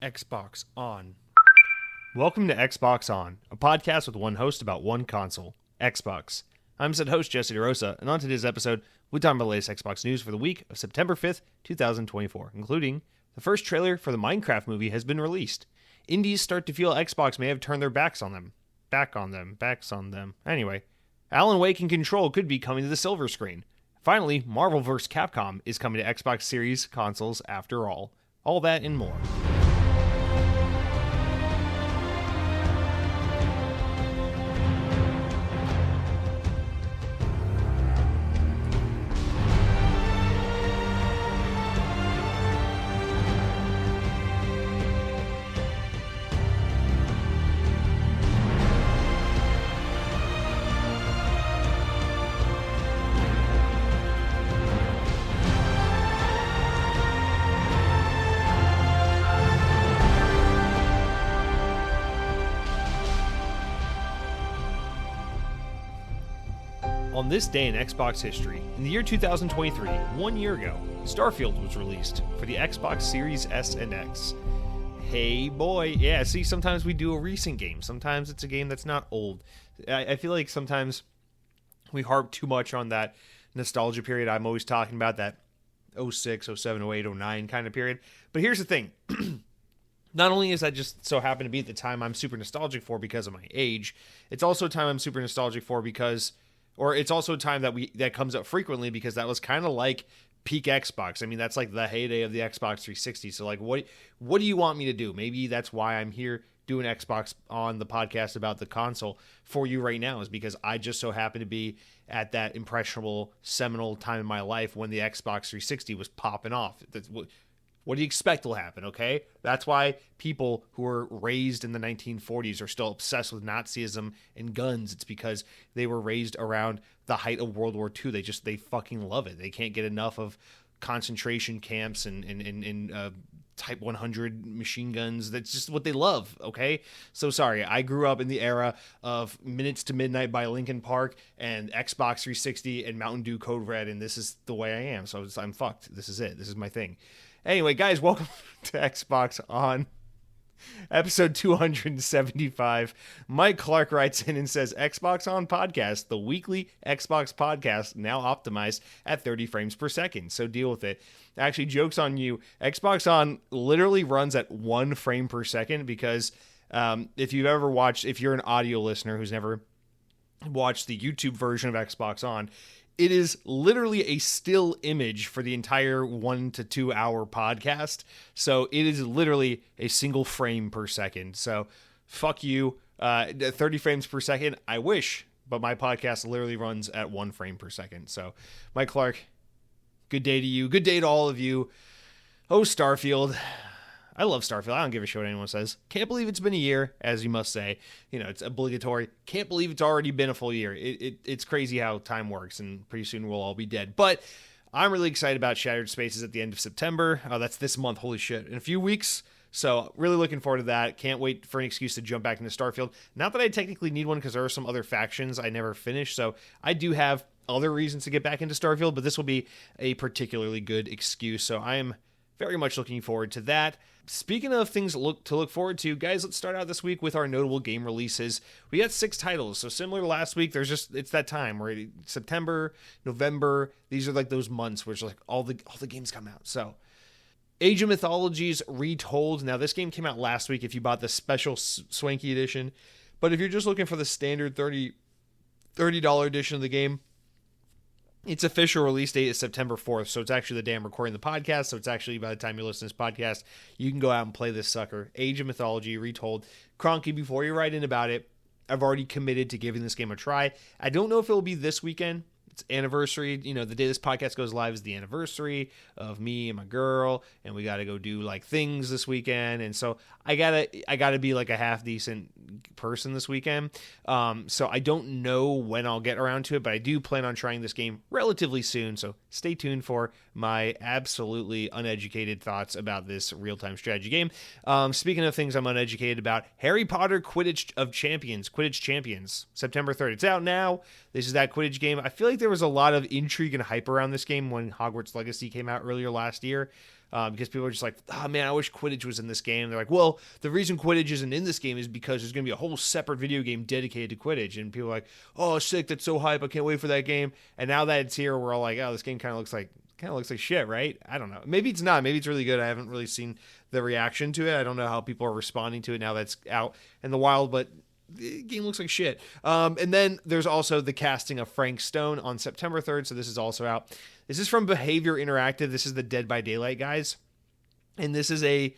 Xbox On. Welcome to Xbox On, a podcast with one host about one console, Xbox. I'm said host Jesse DeRosa, and on today's episode, we talk about the latest Xbox news for the week of September 5th, 2024, including the first trailer for the Minecraft movie has been released. Indies start to feel Xbox may have turned their backs on them. Backs on them. Anyway, Alan Wake and Control could be coming to the silver screen. Finally, Marvel vs. Capcom is coming to Xbox Series consoles after all. All that and more. On this day in Xbox history, in the year 2023, 1 year ago, Starfield was released for the Xbox Series S and X. Hey boy, yeah, see, sometimes we do a recent game. Sometimes it's a game that's not old. I feel like sometimes we harp too much on that nostalgia period. I'm always talking about that 06, 07, 08, 09 kind of period. But here's the thing. Not only is that just so happen to be at the time I'm super nostalgic for because of my age, it's also a time I'm super nostalgic for because... Or it's also a time that comes up frequently because that was kind of like peak Xbox. I mean, that's like the heyday of the Xbox 360. So like, what do you want me to do? Maybe that's why I'm here doing Xbox on the podcast about the console for you right now, is because I just so happen to be at that impressionable, seminal time in my life when the Xbox 360 was popping off. What do you expect will happen, okay? That's why people who were raised in the 1940s are still obsessed with Nazism and guns. It's because they were raised around the height of World War II. They fucking love it. They can't get enough of concentration camps and Type 100 machine guns. That's just what they love, okay? So sorry, I grew up in the era of Minutes to Midnight by Linkin Park and Xbox 360 and Mountain Dew Code Red, and this is the way I am. So I'm fucked. This is it. This is my thing. Anyway, guys, welcome to Xbox On, episode 275. Mike Clark writes in and says, Xbox On Podcast, the weekly Xbox podcast, now optimized at 30 frames per second, so deal with it. Actually, joke's on you. Xbox On literally runs at 1 frame per second because if you're an audio listener who's never watched the YouTube version of Xbox On, it is literally a still image for the entire 1 to 2 hour podcast. So it is literally a single frame per second. So fuck you. 30 frames per second, I wish, but my podcast literally runs at 1 frame per second. So Mike Clark, good day to you. Good day to all of you. Oh, Starfield. I love Starfield. I don't give a shit what anyone says. Can't believe it's been a year, as you must say. You know, it's obligatory. Can't believe it's already been a full year. It's crazy how time works, and pretty soon we'll all be dead. But I'm really excited about Shattered Spaces at the end of September. That's this month. Holy shit. In a few weeks. So really looking forward to that. Can't wait for an excuse to jump back into Starfield. Not that I technically need one because there are some other factions I never finished. So I do have other reasons to get back into Starfield, but this will be a particularly good excuse. So I am very much looking forward to that. Speaking of things to look forward to, guys, let's start out this week with our notable game releases. We got 6 titles, so similar to last week, it's that time where September, November, these are like those months where it's like all the games come out. So Age of Mythology's Retold. Now, this game came out last week if you bought the special swanky edition, but if you're just looking for the standard $30 edition of the game, its official release date is September 4th, so it's actually the day I'm recording the podcast, so it's actually by the time you listen to this podcast, you can go out and play this sucker. Age of Mythology, Retold. Cronky, before you write in about it, I've already committed to giving this game a try. I don't know if it'll be this weekend. It's anniversary. You know, the day this podcast goes live is the anniversary of me and my girl, and we got to go do like things this weekend. And so I gotta be like a half decent person this weekend. So I don't know when I'll get around to it, but I do plan on trying this game relatively soon. So stay tuned for my absolutely uneducated thoughts about this real-time strategy game. Speaking of things I'm uneducated about, Harry Potter Quidditch Champions, September 3rd. It's out now. This is that Quidditch game. I feel like there was a lot of intrigue and hype around this game when Hogwarts Legacy came out earlier last year. because people are just like, oh man, I wish Quidditch was in this game. They're like, well, the reason Quidditch isn't in this game is because there's going to be a whole separate video game dedicated to Quidditch. And people are like, oh, sick, that's so hype. I can't wait for that game. And now that it's here, we're all like, oh, this game kind of looks like shit, right? I don't know. Maybe it's not. Maybe it's really good. I haven't really seen the reaction to it. I don't know how people are responding to it now that's out in the wild, but the game looks like shit. And then there's also the casting of Frank Stone on September 3rd, so this is also out. This is from Behavior Interactive. This is the Dead by Daylight guys. And this is a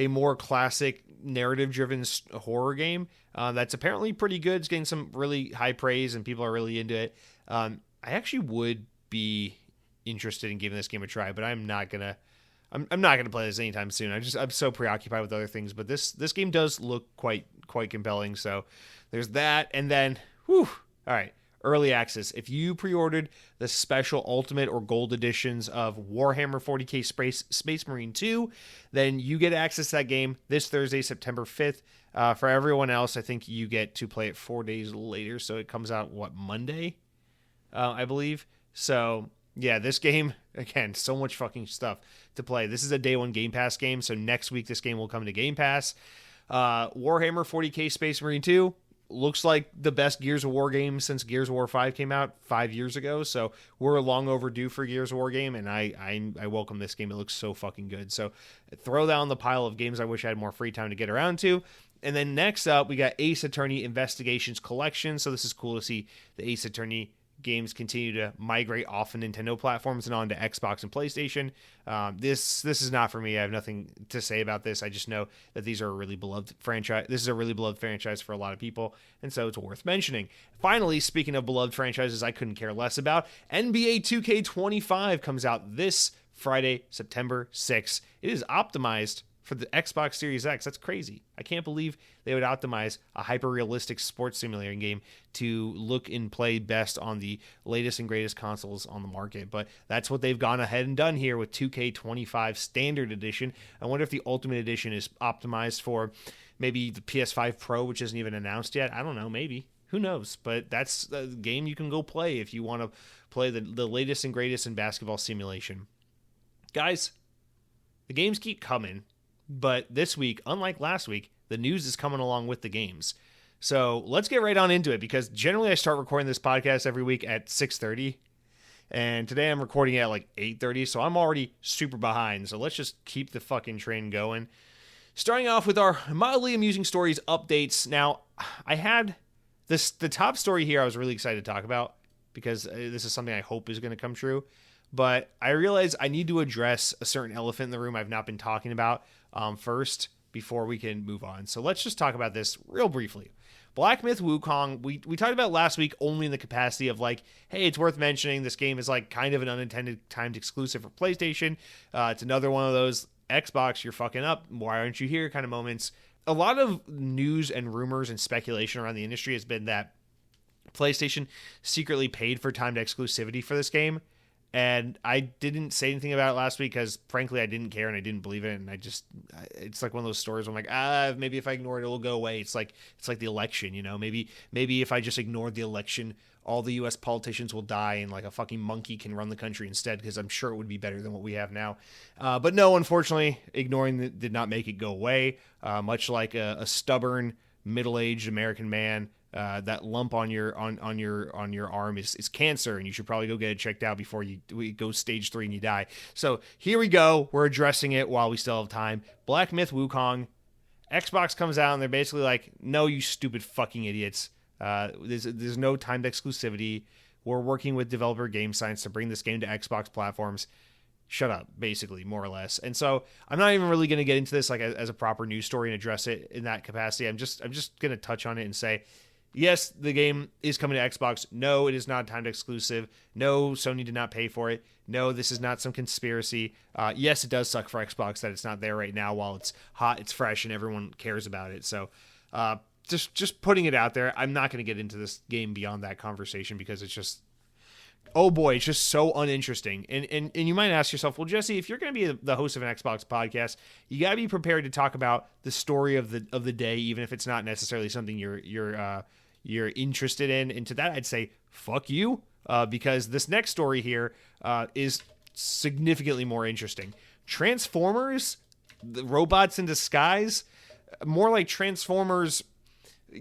more classic narrative-driven horror game that's apparently pretty good. It's getting some really high praise, and people are really into it. I actually would be interested in giving this game a try, but I'm not gonna play this anytime soon. I'm so preoccupied with other things. But this game does look quite compelling. So there's that, and then all right. Early access. If you pre-ordered the special Ultimate or Gold editions of Warhammer 40k Space Marine 2, then you get access to that game this Thursday, September 5th. For everyone else, I think you get to play it 4 days later. So it comes out, Monday? I believe. So, yeah, this game, again, so much fucking stuff to play. This is a day one Game Pass game. So next week, this game will come to Game Pass. Warhammer 40k Space Marine 2. Looks like the best Gears of War game since Gears of War 5 came out 5 years ago. So we're long overdue for Gears of War game, and I welcome this game. It looks so fucking good. So throw that on the pile of games I wish I had more free time to get around to. And then next up, we got Ace Attorney Investigations Collection. So this is cool to see the Ace Attorney games continue to migrate off of Nintendo platforms and onto Xbox and PlayStation. This is not for me. I have nothing to say about this. I just know that these are a really beloved franchise. This is a really beloved franchise for a lot of people, and so it's worth mentioning. Finally, speaking of beloved franchises I couldn't care less about, NBA 2K25 comes out this Friday, September 6th. It is optimized for the Xbox Series X. That's crazy. I can't believe they would optimize a hyper-realistic sports simulator game to look and play best on the latest and greatest consoles on the market. But that's what they've gone ahead and done here with 2K25 Standard Edition. I wonder if the Ultimate Edition is optimized for maybe the PS5 Pro, which isn't even announced yet. I don't know, maybe. Who knows? But that's a game you can go play if you want to play the latest and greatest in basketball simulation. Guys, the games keep coming. But this week, unlike last week, the news is coming along with the games. So let's get right on into it, because generally I start recording this podcast every week at 6:30. And today I'm recording at like 8:30, so I'm already super behind. So let's just keep the fucking train going. Starting off with our mildly amusing stories updates. Now, I had the top story here I was really excited to talk about, because this is something I hope is going to come true. But I realize I need to address a certain elephant in the room I've not been talking about first before we can move on. So let's just talk about this real briefly. Black Myth Wukong, we talked about last week only in the capacity of like, hey, it's worth mentioning. This game is like kind of an unintended timed exclusive for PlayStation. It's another one of those Xbox, you're fucking up, why aren't you here kind of moments. A lot of news and rumors and speculation around the industry has been that PlayStation secretly paid for timed exclusivity for this game. And I didn't say anything about it last week because, frankly, I didn't care and I didn't believe it. And it's like one of those stories where I'm like, maybe if I ignore it, it'll go away. It's like the election, you know. Maybe if I just ignored the election, all the U.S. politicians will die and like a fucking monkey can run the country instead, because I'm sure it would be better than what we have now. But no, unfortunately, ignoring it did not make it go away. Much like a stubborn middle-aged American man. That lump on your arm is cancer, and you should probably go get it checked out before we go stage 3 and you die. So here we go. We're addressing it while we still have time. Black Myth Wukong. Xbox comes out and they're basically like, no, you stupid fucking idiots. There's no timed exclusivity. We're working with developer Game Science to bring this game to Xbox platforms. Shut up, basically, more or less. And so I'm not even really going to get into this like as a proper news story and address it in that capacity. I'm just going to touch on it and say, yes, the game is coming to Xbox. No, it is not timed exclusive. No, Sony did not pay for it. No, this is not some conspiracy. Yes, it does suck for Xbox that it's not there right now while it's hot, it's fresh, and everyone cares about it. So just putting it out there. I'm not going to get into this game beyond that conversation because it's just, oh boy, it's just so uninteresting. And you might ask yourself, well, Jesse, if you're going to be the host of an Xbox podcast, you got to be prepared to talk about the story of the day, even if it's not necessarily something you're interested in. And to that, I'd say, fuck you, because this next story here is significantly more interesting. Transformers, the robots in disguise, more like Transformers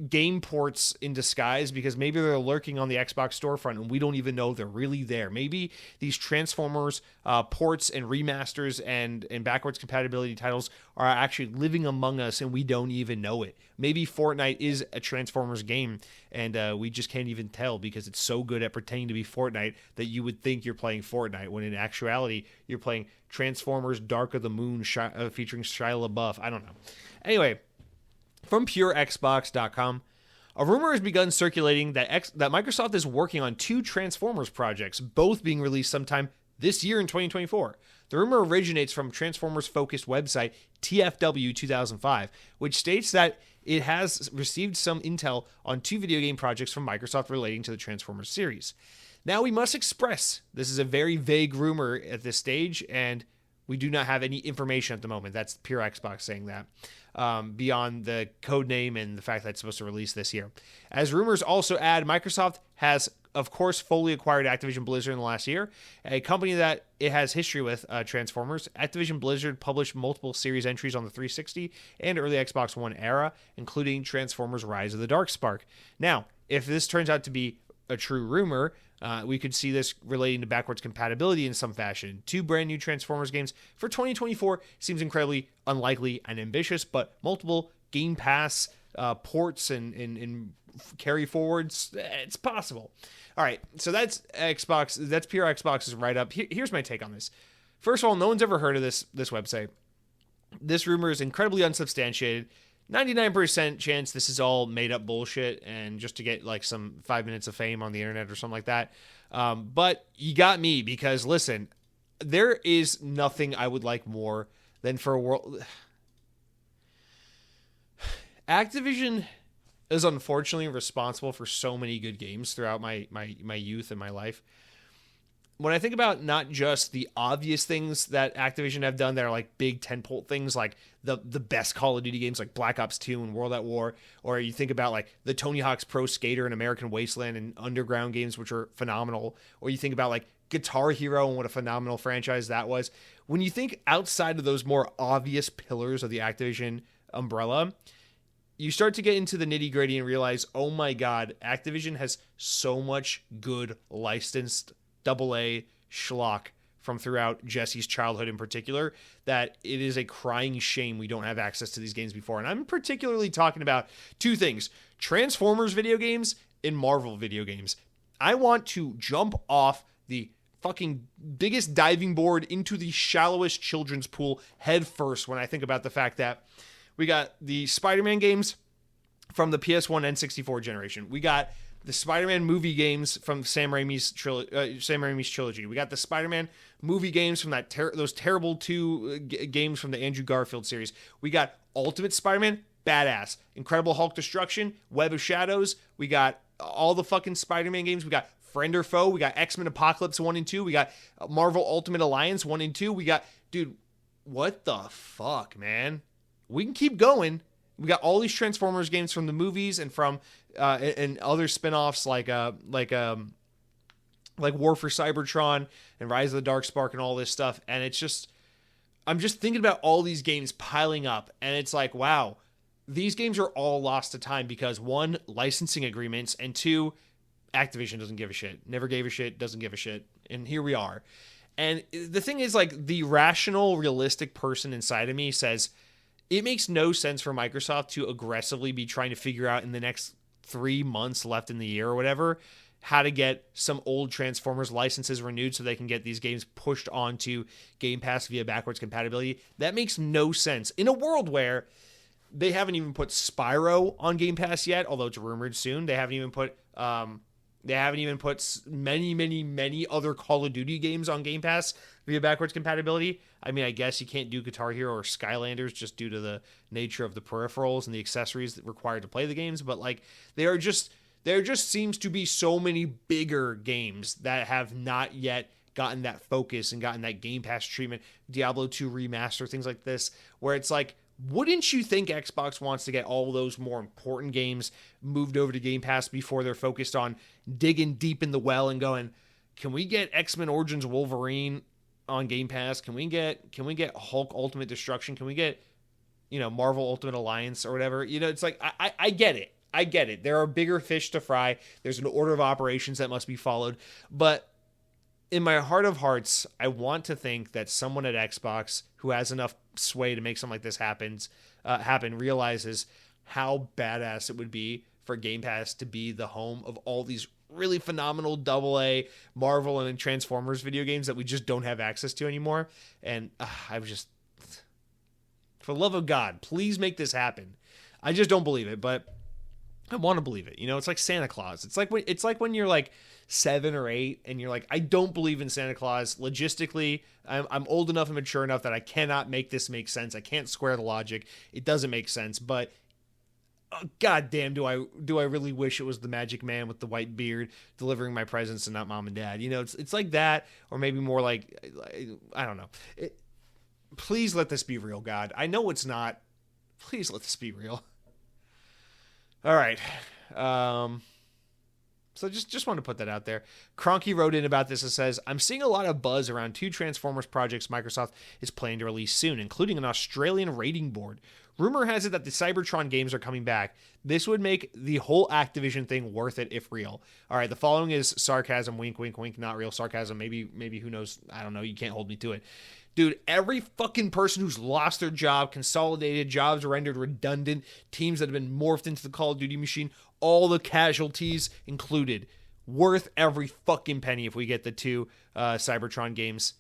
game ports in disguise, because maybe they're lurking on the Xbox storefront and we don't even know they're really there. Maybe these Transformers ports and remasters and backwards compatibility titles are actually living among us and we don't even know it. Maybe Fortnite is a Transformers game and we just can't even tell because it's so good at pretending to be Fortnite that you would think you're playing Fortnite when in actuality you're playing Transformers Dark of the Moon featuring Shia LaBeouf. I don't know. Anyway, from PureXbox.com, a rumor has begun circulating that Microsoft is working on 2 Transformers projects, both being released sometime this year in 2024. The rumor originates from Transformers-focused website TFW 2005, which states that it has received some intel on 2 video game projects from Microsoft relating to the Transformers series. Now we must express, this is a very vague rumor at this stage, and we do not have any information at the moment. That's Pure Xbox saying that. Beyond the code name and the fact that it's supposed to release this year. As rumors also add, Microsoft has, of course, fully acquired Activision Blizzard in the last year, a company that it has history with Transformers. Activision Blizzard published multiple series entries on the 360 and early Xbox One era, including Transformers Rise of the Darkspark. Now, if this turns out to be a true rumor, we could see this relating to backwards compatibility in some fashion. 2 brand new Transformers games for 2024 seems incredibly unlikely and ambitious, but multiple Game Pass ports and carry forwards, it's possible. All right, so that's Xbox. That's Pure Xbox's write-up. Here's my take on this. First of all, no one's ever heard of this website. This rumor is incredibly unsubstantiated. 99% chance this is all made up bullshit and just to get like some 5 minutes of fame on the internet or something like that. But you got me because listen, there is nothing I would like more than for a world. Activision is unfortunately responsible for so many good games throughout my youth and my life. When I think about not just the obvious things that Activision have done that are like big tentpole things like the best Call of Duty games like Black Ops 2 and World at War, or you think about like the Tony Hawk's Pro Skater and American Wasteland and Underground games, which are phenomenal, or you think about like Guitar Hero and what a phenomenal franchise that was. When you think outside of those more obvious pillars of the Activision umbrella, you start to get into the nitty gritty and realize, oh my God, Activision has so much good licensed AA schlock from throughout Jesse's childhood in particular, that it is a crying shame we don't have access to these games before. And I'm particularly talking about 2 things: Transformers video games and Marvel video games. I want to jump off the fucking biggest diving board into the shallowest children's pool head first when I think about the fact that we got the Spider-Man games from the PS1 N64 generation. We got the Spider-Man movie games from Sam Raimi's trilogy. We got the Spider-Man movie games from those terrible 2 games from the Andrew Garfield series. We got Ultimate Spider-Man, badass. Incredible Hulk Destruction, Web of Shadows. We got all the fucking Spider-Man games. We got Friend or Foe. We got X-Men Apocalypse 1 and 2. We got Marvel Ultimate Alliance 1 and 2. We got, dude, what the fuck, man? We can keep going. We got all these Transformers games from the movies and from and other spin-offs like War for Cybertron and Rise of the Darkspark and all this stuff. And it's just, I'm just thinking about all these games piling up, and it's like, wow, these games are all lost to time because 1, licensing agreements, and 2, Activision doesn't give a shit. Never gave a shit, doesn't give a shit. And here we are. And the thing is, like, the rational, realistic person inside of me says, it makes no sense for Microsoft to aggressively be trying to figure out in the next 3 months left in the year or whatever, how to get some old Transformers licenses renewed so they can get these games pushed onto Game Pass via backwards compatibility. That makes no sense. In a world where they haven't even put Spyro on Game Pass yet, although it's rumored soon. They haven't even put many other Call of Duty games on Game Pass via backwards compatibility. I mean, I guess you can't do Guitar Hero or Skylanders just due to the nature of the peripherals and the accessories that required to play the games. But like, there just seems to be so many bigger games that have not yet gotten that focus and gotten that Game Pass treatment. Diablo 2 remaster, things like this, where it's like, wouldn't you think Xbox wants to get all those more important games moved over to Game Pass before they're focused on digging deep in the well and going, can we get X-Men Origins Wolverine on Game Pass? Can we get Hulk Ultimate Destruction? Can we get, Marvel Ultimate Alliance or whatever? It's like, I get it. I get it. There are bigger fish to fry. There's an order of operations that must be followed. But in my heart of hearts, I want to think that someone at Xbox who has enough sway to make something like this happen realizes how badass it would be for Game Pass to be the home of all these really phenomenal AA Marvel and Transformers video games that we just don't have access to anymore. And I was just, for the love of God, please make this happen. I just don't believe it, but I want to believe it. It's like Santa Claus. It's like when you're like 7 or 8 and you're like, I don't believe in Santa Claus. Logistically, I'm old enough and mature enough that I cannot make this make sense. I can't square the logic. It doesn't make sense. But God damn, do I really wish it was the Magic Man with the white beard delivering my presents and not mom and dad. It's like that, or maybe more like I don't know. Please let this be real, God. I know it's not. Please let this be real. All right. So just want to put that out there. Cronky wrote in about this and says, I'm seeing a lot of buzz around 2 Transformers projects Microsoft is planning to release soon, including an Australian rating board. Rumor has it that the Cybertron games are coming back. This would make the whole Activision thing worth it if real. All right, the following is sarcasm, wink, wink, wink, not real sarcasm. Maybe who knows? I don't know. You can't hold me to it. Dude, every fucking person who's lost their job, consolidated, jobs rendered redundant, teams that have been morphed into the Call of Duty machine, all the casualties included, worth every fucking penny if we get the 2 Cybertron games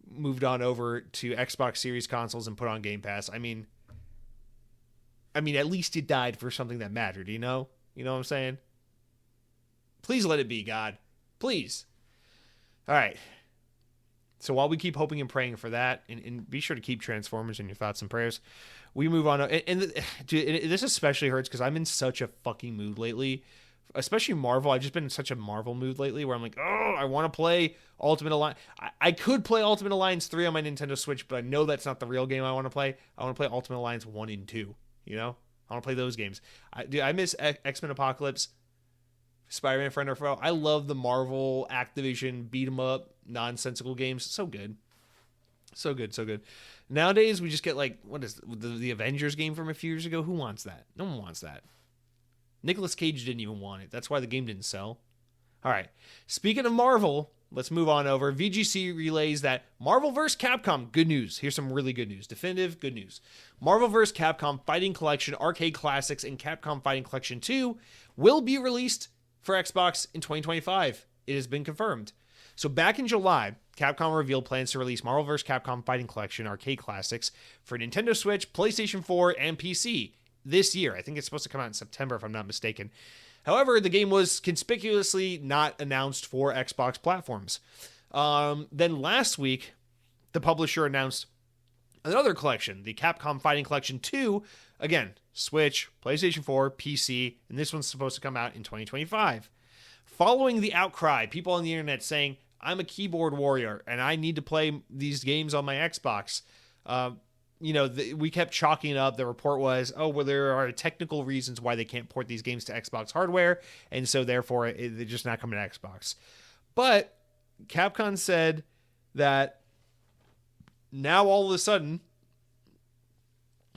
moved on over to Xbox Series consoles and put on Game Pass. I mean, at least it died for something that mattered, You know what I'm saying? Please let it be, God. Please. All right. So while we keep hoping and praying for that, and be sure to keep Transformers in your thoughts and prayers, we move on. And this especially hurts because I'm in such a fucking mood lately, especially Marvel. I've just been in such a Marvel mood lately where I'm like, oh, I want to play Ultimate Alliance. I could play Ultimate Alliance 3 on my Nintendo Switch, but I know that's not the real game I want to play. I want to play Ultimate Alliance 1 and 2, I want to play those games. I miss X-Men Apocalypse, Spider-Man Friend or Foe. I love the Marvel Activision beat-em-up nonsensical games. So good. So good. Nowadays, we just get like, what is the Avengers game from a few years ago? Who wants that? No one wants that. Nicolas Cage didn't even want it. That's why the game didn't sell. All right. Speaking of Marvel, let's move on over. VGC relays that Marvel vs. Capcom. Good news. Here's some really good news. Definitive good news. Marvel vs. Capcom Fighting Collection Arcade Classics and Capcom Fighting Collection 2 will be released for Xbox in 2025. It has been confirmed. So back in July, Capcom revealed plans to release Marvel vs. Capcom Fighting Collection Arcade Classics for Nintendo Switch, PlayStation 4, and PC this year. I think it's supposed to come out in September, if I'm not mistaken. However, the game was conspicuously not announced for Xbox platforms. Then last week, the publisher announced another collection, the Capcom Fighting Collection 2, again, Switch, PlayStation 4, PC, and this one's supposed to come out in 2025. Following the outcry, people on the internet saying, I'm a keyboard warrior and I need to play these games on my Xbox. We kept chalking it up. The report was, there are technical reasons why they can't port these games to Xbox hardware, and so therefore they're just not coming to Xbox. But Capcom said that now all of a sudden,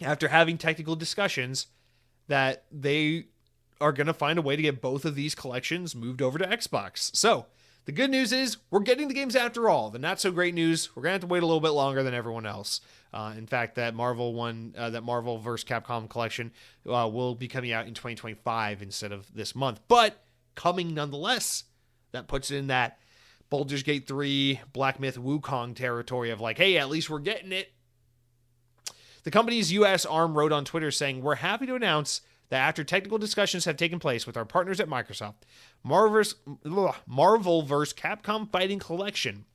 after having technical discussions, that they are going to find a way to get both of these collections moved over to Xbox. So the good news is we're getting the games after all. The not so great news, we're going to have to wait a little bit longer than everyone else. In fact, that Marvel vs. Capcom collection will be coming out in 2025 instead of this month, but coming nonetheless. That puts it in that Baldur's Gate 3 Black Myth Wukong territory of like, hey, at least we're getting it. The company's U.S. arm wrote on Twitter saying, we're happy to announce that after technical discussions have taken place with our partners at Microsoft, Marvel vs. Capcom Fighting Collection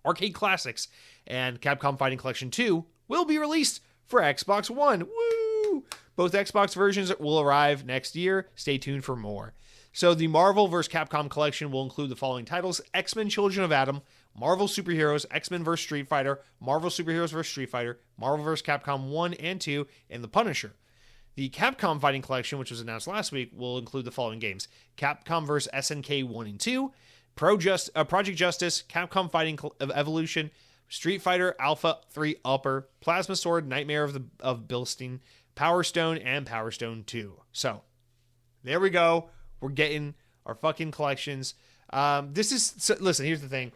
Arcade Classics and Capcom Fighting Collection 2 will be released for Xbox One. Woo! Both Xbox versions will arrive next year. Stay tuned for more. So the Marvel vs. Capcom Collection will include the following titles: X-Men Children of Atom, Marvel Superheroes, X-Men vs. Street Fighter, Marvel Superheroes vs. Street Fighter, Marvel vs. Capcom 1 and 2, and The Punisher. The Capcom Fighting Collection, which was announced last week, will include the following games: Capcom vs. SNK 1 and 2, Project Justice, Capcom Fighting Evolution, Street Fighter Alpha 3 Upper, Plasma Sword, Nightmare of Bilstein, Power Stone, and Power Stone 2. So, there we go. We're getting our fucking collections. Listen, here's the thing.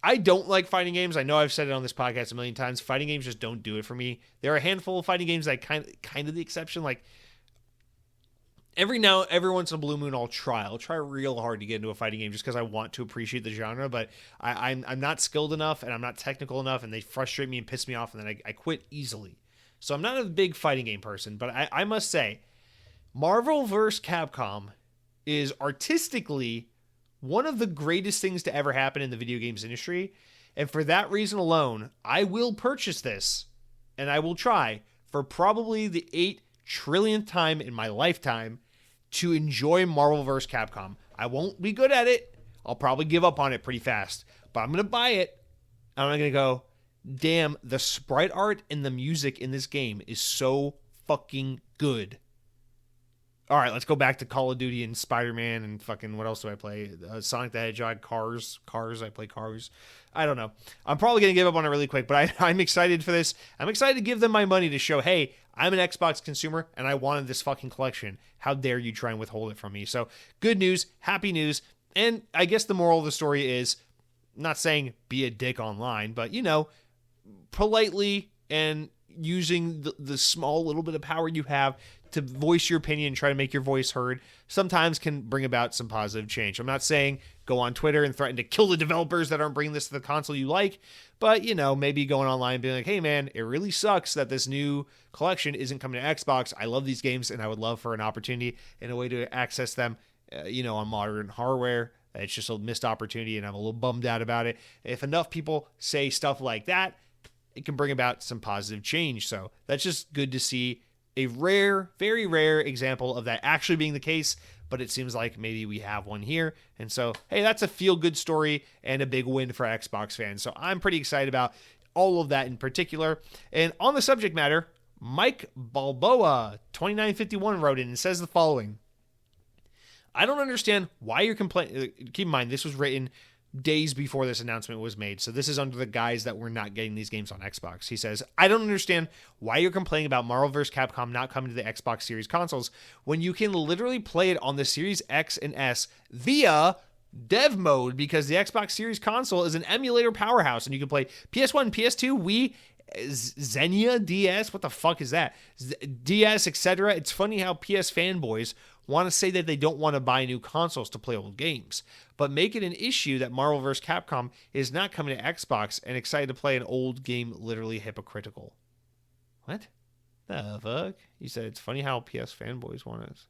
I don't like fighting games. I know I've said it on this podcast a million times. Fighting games just don't do it for me. There are a handful of fighting games that kind of the exception. Like, every once in a blue moon, I'll try real hard to get into a fighting game just because I want to appreciate the genre, but I'm not skilled enough and I'm not technical enough, and they frustrate me and piss me off, and then I quit easily. So I'm not a big fighting game person, but I must say, Marvel vs. Capcom is artistically one of the greatest things to ever happen in the video games industry, and for that reason alone, I will purchase this, and I will try for probably the 8 trillionth time in my lifetime to enjoy Marvel vs. Capcom. I won't be good at it. I'll probably give up on it pretty fast. But I'm going to buy it. And I'm going to go, damn, the sprite art and the music in this game is so fucking good. All right, let's go back to Call of Duty and Spider-Man and fucking, what else do I play? Sonic the Hedgehog, Cars, I play Cars. I don't know. I'm probably going to give up on it really quick, but I'm excited for this. I'm excited to give them my money to show, hey, I'm an Xbox consumer and I wanted this fucking collection. How dare you try and withhold it from me? So, good news, happy news, and I guess the moral of the story is, not saying be a dick online, but, politely and using the small little bit of power you have to voice your opinion and try to make your voice heard sometimes can bring about some positive change. I'm not saying go on Twitter and threaten to kill the developers that aren't bringing this to the console you like, but, maybe going online and being like, hey man, it really sucks that this new collection isn't coming to Xbox. I love these games and I would love for an opportunity and a way to access them, on modern hardware. It's just a missed opportunity and I'm a little bummed out about it. If enough people say stuff like that, it can bring about some positive change. So that's just good to see. A rare, very rare example of that actually being the case, but it seems like maybe we have one here. And so, hey, that's a feel-good story and a big win for Xbox fans. So I'm pretty excited about all of that in particular. And on the subject matter, Mike Balboa, 2951, wrote in and says the following. I don't understand why you're complaining. Keep in mind, this was written days before this announcement was made. So this is under the guise that we're not getting these games on Xbox. He says, I don't understand why you're complaining about Marvel vs. Capcom not coming to the Xbox Series consoles when you can literally play it on the Series X and S via dev mode, because the Xbox Series console is an emulator powerhouse and you can play PS1, PS2, Wii, Xenia, DS, what the fuck is that? DS, etc. It's funny how PS fanboys want to say that they don't want to buy new consoles to play old games, but make it an issue that Marvel vs. Capcom is not coming to Xbox and excited to play an old game, literally hypocritical. What the fuck? You said it's funny how PS fanboys want us.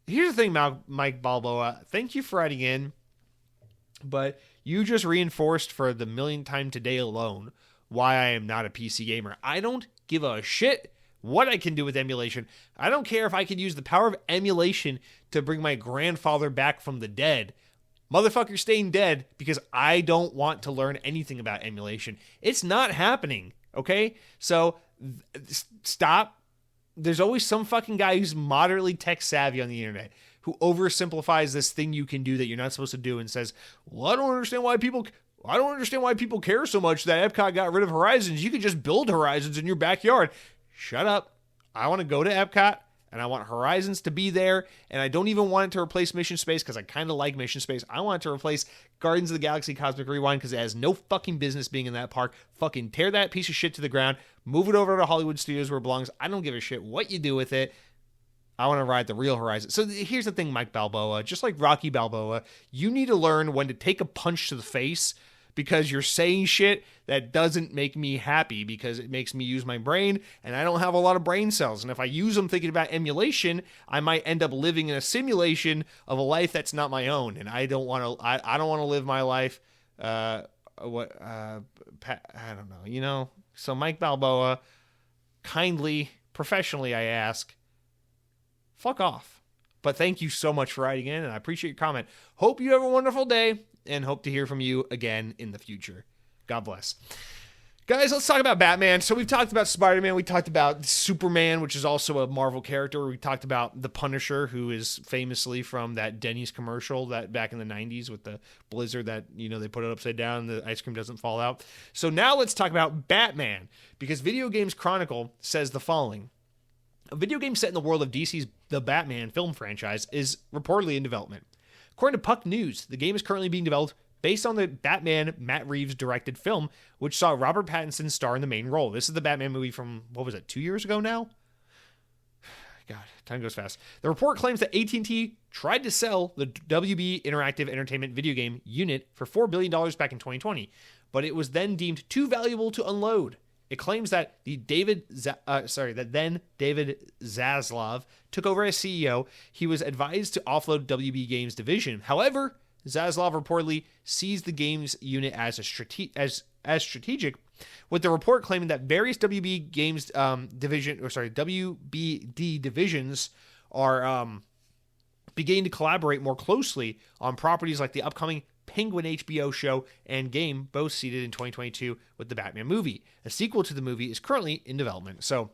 Here's the thing, Mike Balboa. Thank you for writing in, but you just reinforced for the millionth time today alone why I am not a PC gamer. I don't give a shit what I can do with emulation. I don't care if I can use the power of emulation to bring my grandfather back from the dead. Motherfucker staying dead because I don't want to learn anything about emulation. It's not happening, okay? So stop. There's always some fucking guy who's moderately tech savvy on the internet who oversimplifies this thing you can do that you're not supposed to do and says, well, I don't understand why people care so much that Epcot got rid of Horizons. You could just build Horizons in your backyard. Shut up. I want to go to Epcot and I want Horizons to be there, and I don't even want it to replace Mission Space because I kind of like Mission Space. I want it to replace Guardians of the Galaxy Cosmic Rewind because it has no fucking business being in that park. Fucking tear that piece of shit to the ground. Move it over to Hollywood Studios where it belongs. I don't give a shit what you do with it. I want to ride the real Horizon. So here's the thing, Mike Balboa. Just like Rocky Balboa, you need to learn when to take a punch to the face because you're saying shit that doesn't make me happy because it makes me use my brain, and I don't have a lot of brain cells. And if I use them thinking about emulation, I might end up living in a simulation of a life that's not my own. And I don't want to. I don't want to live my life. I don't know. So Mike Balboa, kindly, professionally, I ask, fuck off. But thank you so much for writing in, and I appreciate your comment. Hope you have a wonderful day, and hope to hear from you again in the future. God bless. Guys, let's talk about Batman. So we've talked about Spider-Man, we talked about Superman, which is also a Marvel character. We talked about the Punisher, who is famously from that Denny's commercial that back in the 90s with the blizzard that, they put it upside down and the ice cream doesn't fall out. So now let's talk about Batman, because Video Games Chronicle says the following. A video game set in the world of DC's The Batman film franchise is reportedly in development. According to Puck News, the game is currently being developed based on the Batman Matt Reeves directed film, which saw Robert Pattinson star in the main role. This is the Batman movie from, 2 years ago now? God, time goes fast. The report claims that AT&T tried to sell the WB Interactive Entertainment video game unit for $4 billion back in 2020, but it was then deemed too valuable to unload. It claims that David Zaslav took over as CEO. He was advised to offload WB Games division. However, Zaslav reportedly sees the games unit as strategic, with the report claiming that various WB Games WBD divisions are beginning to collaborate more closely on properties like the upcoming Penguin HBO show and game, both seeded in 2022 with the Batman movie. A sequel to the movie is currently in development. So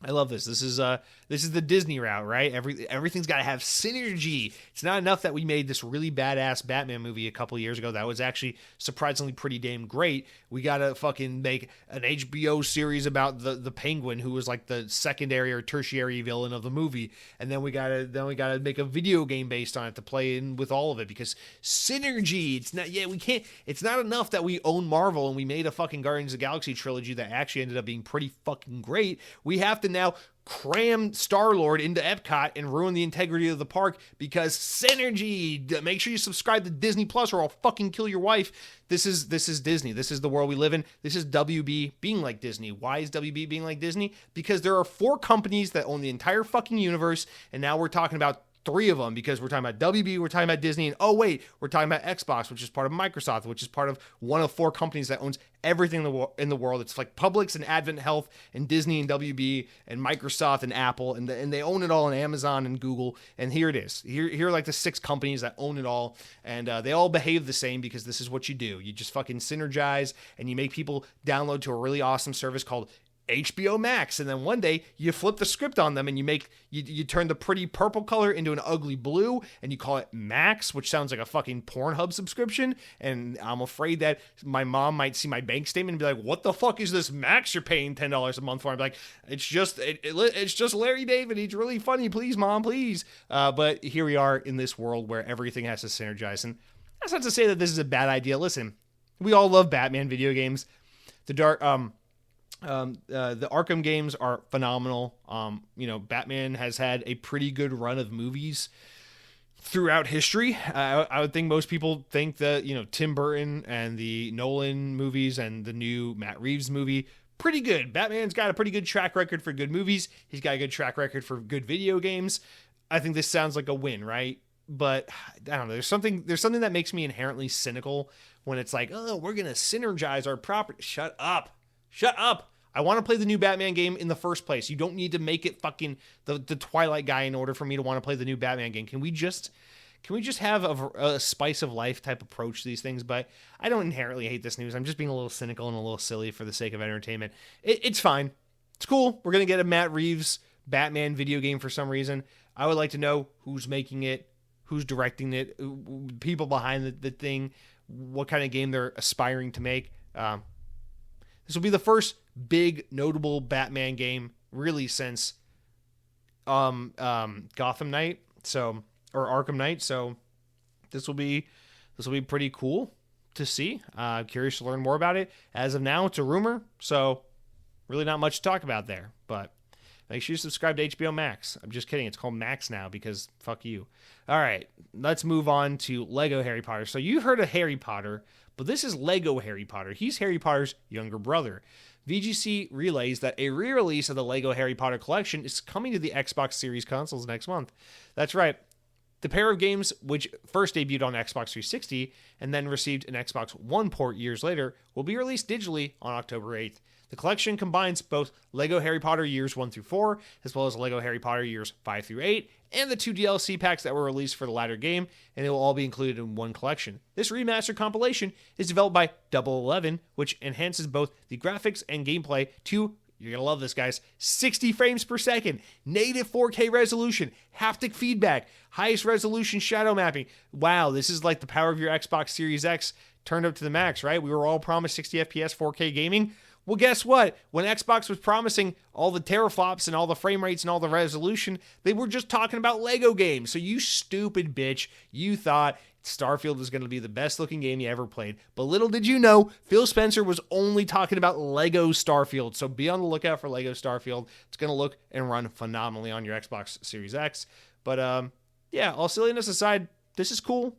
I love this. This is the Disney route, right? Everything's got to have synergy. It's not enough that we made this really badass Batman movie a couple years ago that was actually surprisingly pretty damn great. We got to fucking make an HBO series about the Penguin, who was like the secondary or tertiary villain of the movie, and then we got to make a video game based on it to play in with all of it, because synergy. It's not enough that we own Marvel and we made a fucking Guardians of the Galaxy trilogy that actually ended up being pretty fucking great. We have to now cram Star-Lord into Epcot and ruin the integrity of the park because synergy. Make sure you subscribe to Disney Plus or I'll fucking kill your wife. This is Disney. This is the world we live in. This is WB being like Disney. Why is WB being like Disney? Because there are 4 companies that own the entire fucking universe, and now we're talking about 3 of them, because we're talking about WB, we're talking about Disney, and oh wait, we're talking about Xbox, which is part of Microsoft, which is part of one of 4 companies that owns everything in the world. It's like Publix and Advent Health and Disney and WB and Microsoft and Apple, and they own it all, in Amazon and Google. And here it is. Here are like the 6 companies that own it all, and they all behave the same because this is what you do. You just fucking synergize, and you make people download to a really awesome service called HBO Max, and then one day you flip the script on them and you turn the pretty purple color into an ugly blue, and you call it Max, which sounds like a fucking Pornhub subscription. And I'm afraid that my mom might see my bank statement and be like, "What the fuck is this Max you're paying $10 a month for?" I'm like, "It's just Larry David. He's really funny. Please, mom, please." But here we are in this world where everything has to synergize, and that's not to say that this is a bad idea. Listen, we all love Batman video games. The Arkham games are phenomenal. Batman has had a pretty good run of movies throughout history. I would think most people think that, Tim Burton and the Nolan movies and the new Matt Reeves movie, pretty good. Batman's got a pretty good track record for good movies. He's got a good track record for good video games. I think this sounds like a win, right? But I don't know. There's something that makes me inherently cynical when it's like, oh, we're going to synergize our property. Shut up. I want to play the new Batman game in the first place. You don't need to make it fucking the Twilight guy in order for me to want to play the new Batman game. Can we just have a spice of life type approach to these things? But I don't inherently hate this news. I'm just being a little cynical and a little silly for the sake of entertainment. It's fine. It's cool. We're going to get a Matt Reeves Batman video game for some reason. I would like to know who's making it, who's directing it, people behind the thing, what kind of game they're aspiring to make. This will be the first big notable Batman game really since Gotham Knight, or Arkham Knight. So this will be pretty cool to see. Curious to learn more about it. As of now, it's a rumor, so really not much to talk about there. But make sure you subscribe to HBO Max. I'm just kidding. It's called Max now because fuck you. All right, let's move on to Lego Harry Potter. So you've heard of Harry Potter, but this is Lego Harry Potter. He's Harry Potter's younger brother. VGC relays that a re-release of the Lego Harry Potter collection is coming to the Xbox Series consoles next month. That's right. The pair of games, which first debuted on Xbox 360 and then received an Xbox One port years later, will be released digitally on October 8th. The collection combines both LEGO Harry Potter Years 1 through 4, as well as LEGO Harry Potter Years 5 through 8, and the 2 DLC packs that were released for the latter game, and it will all be included in one collection. This remastered compilation is developed by Double 11, which enhances both the graphics and gameplay to, you're going to love this, guys, 60 frames per second, native 4K resolution, haptic feedback, highest resolution shadow mapping. Wow, this is like the power of your Xbox Series X turned up to the max, right? We were all promised 60 FPS 4K gaming. Well, guess what? When Xbox was promising all the teraflops and all the frame rates and all the resolution, they were just talking about LEGO games. So you stupid bitch, you thought Starfield was going to be the best looking game you ever played. But little did you know, Phil Spencer was only talking about LEGO Starfield. So be on the lookout for LEGO Starfield. It's going to look and run phenomenally on your Xbox Series X. But yeah, all silliness aside, this is cool.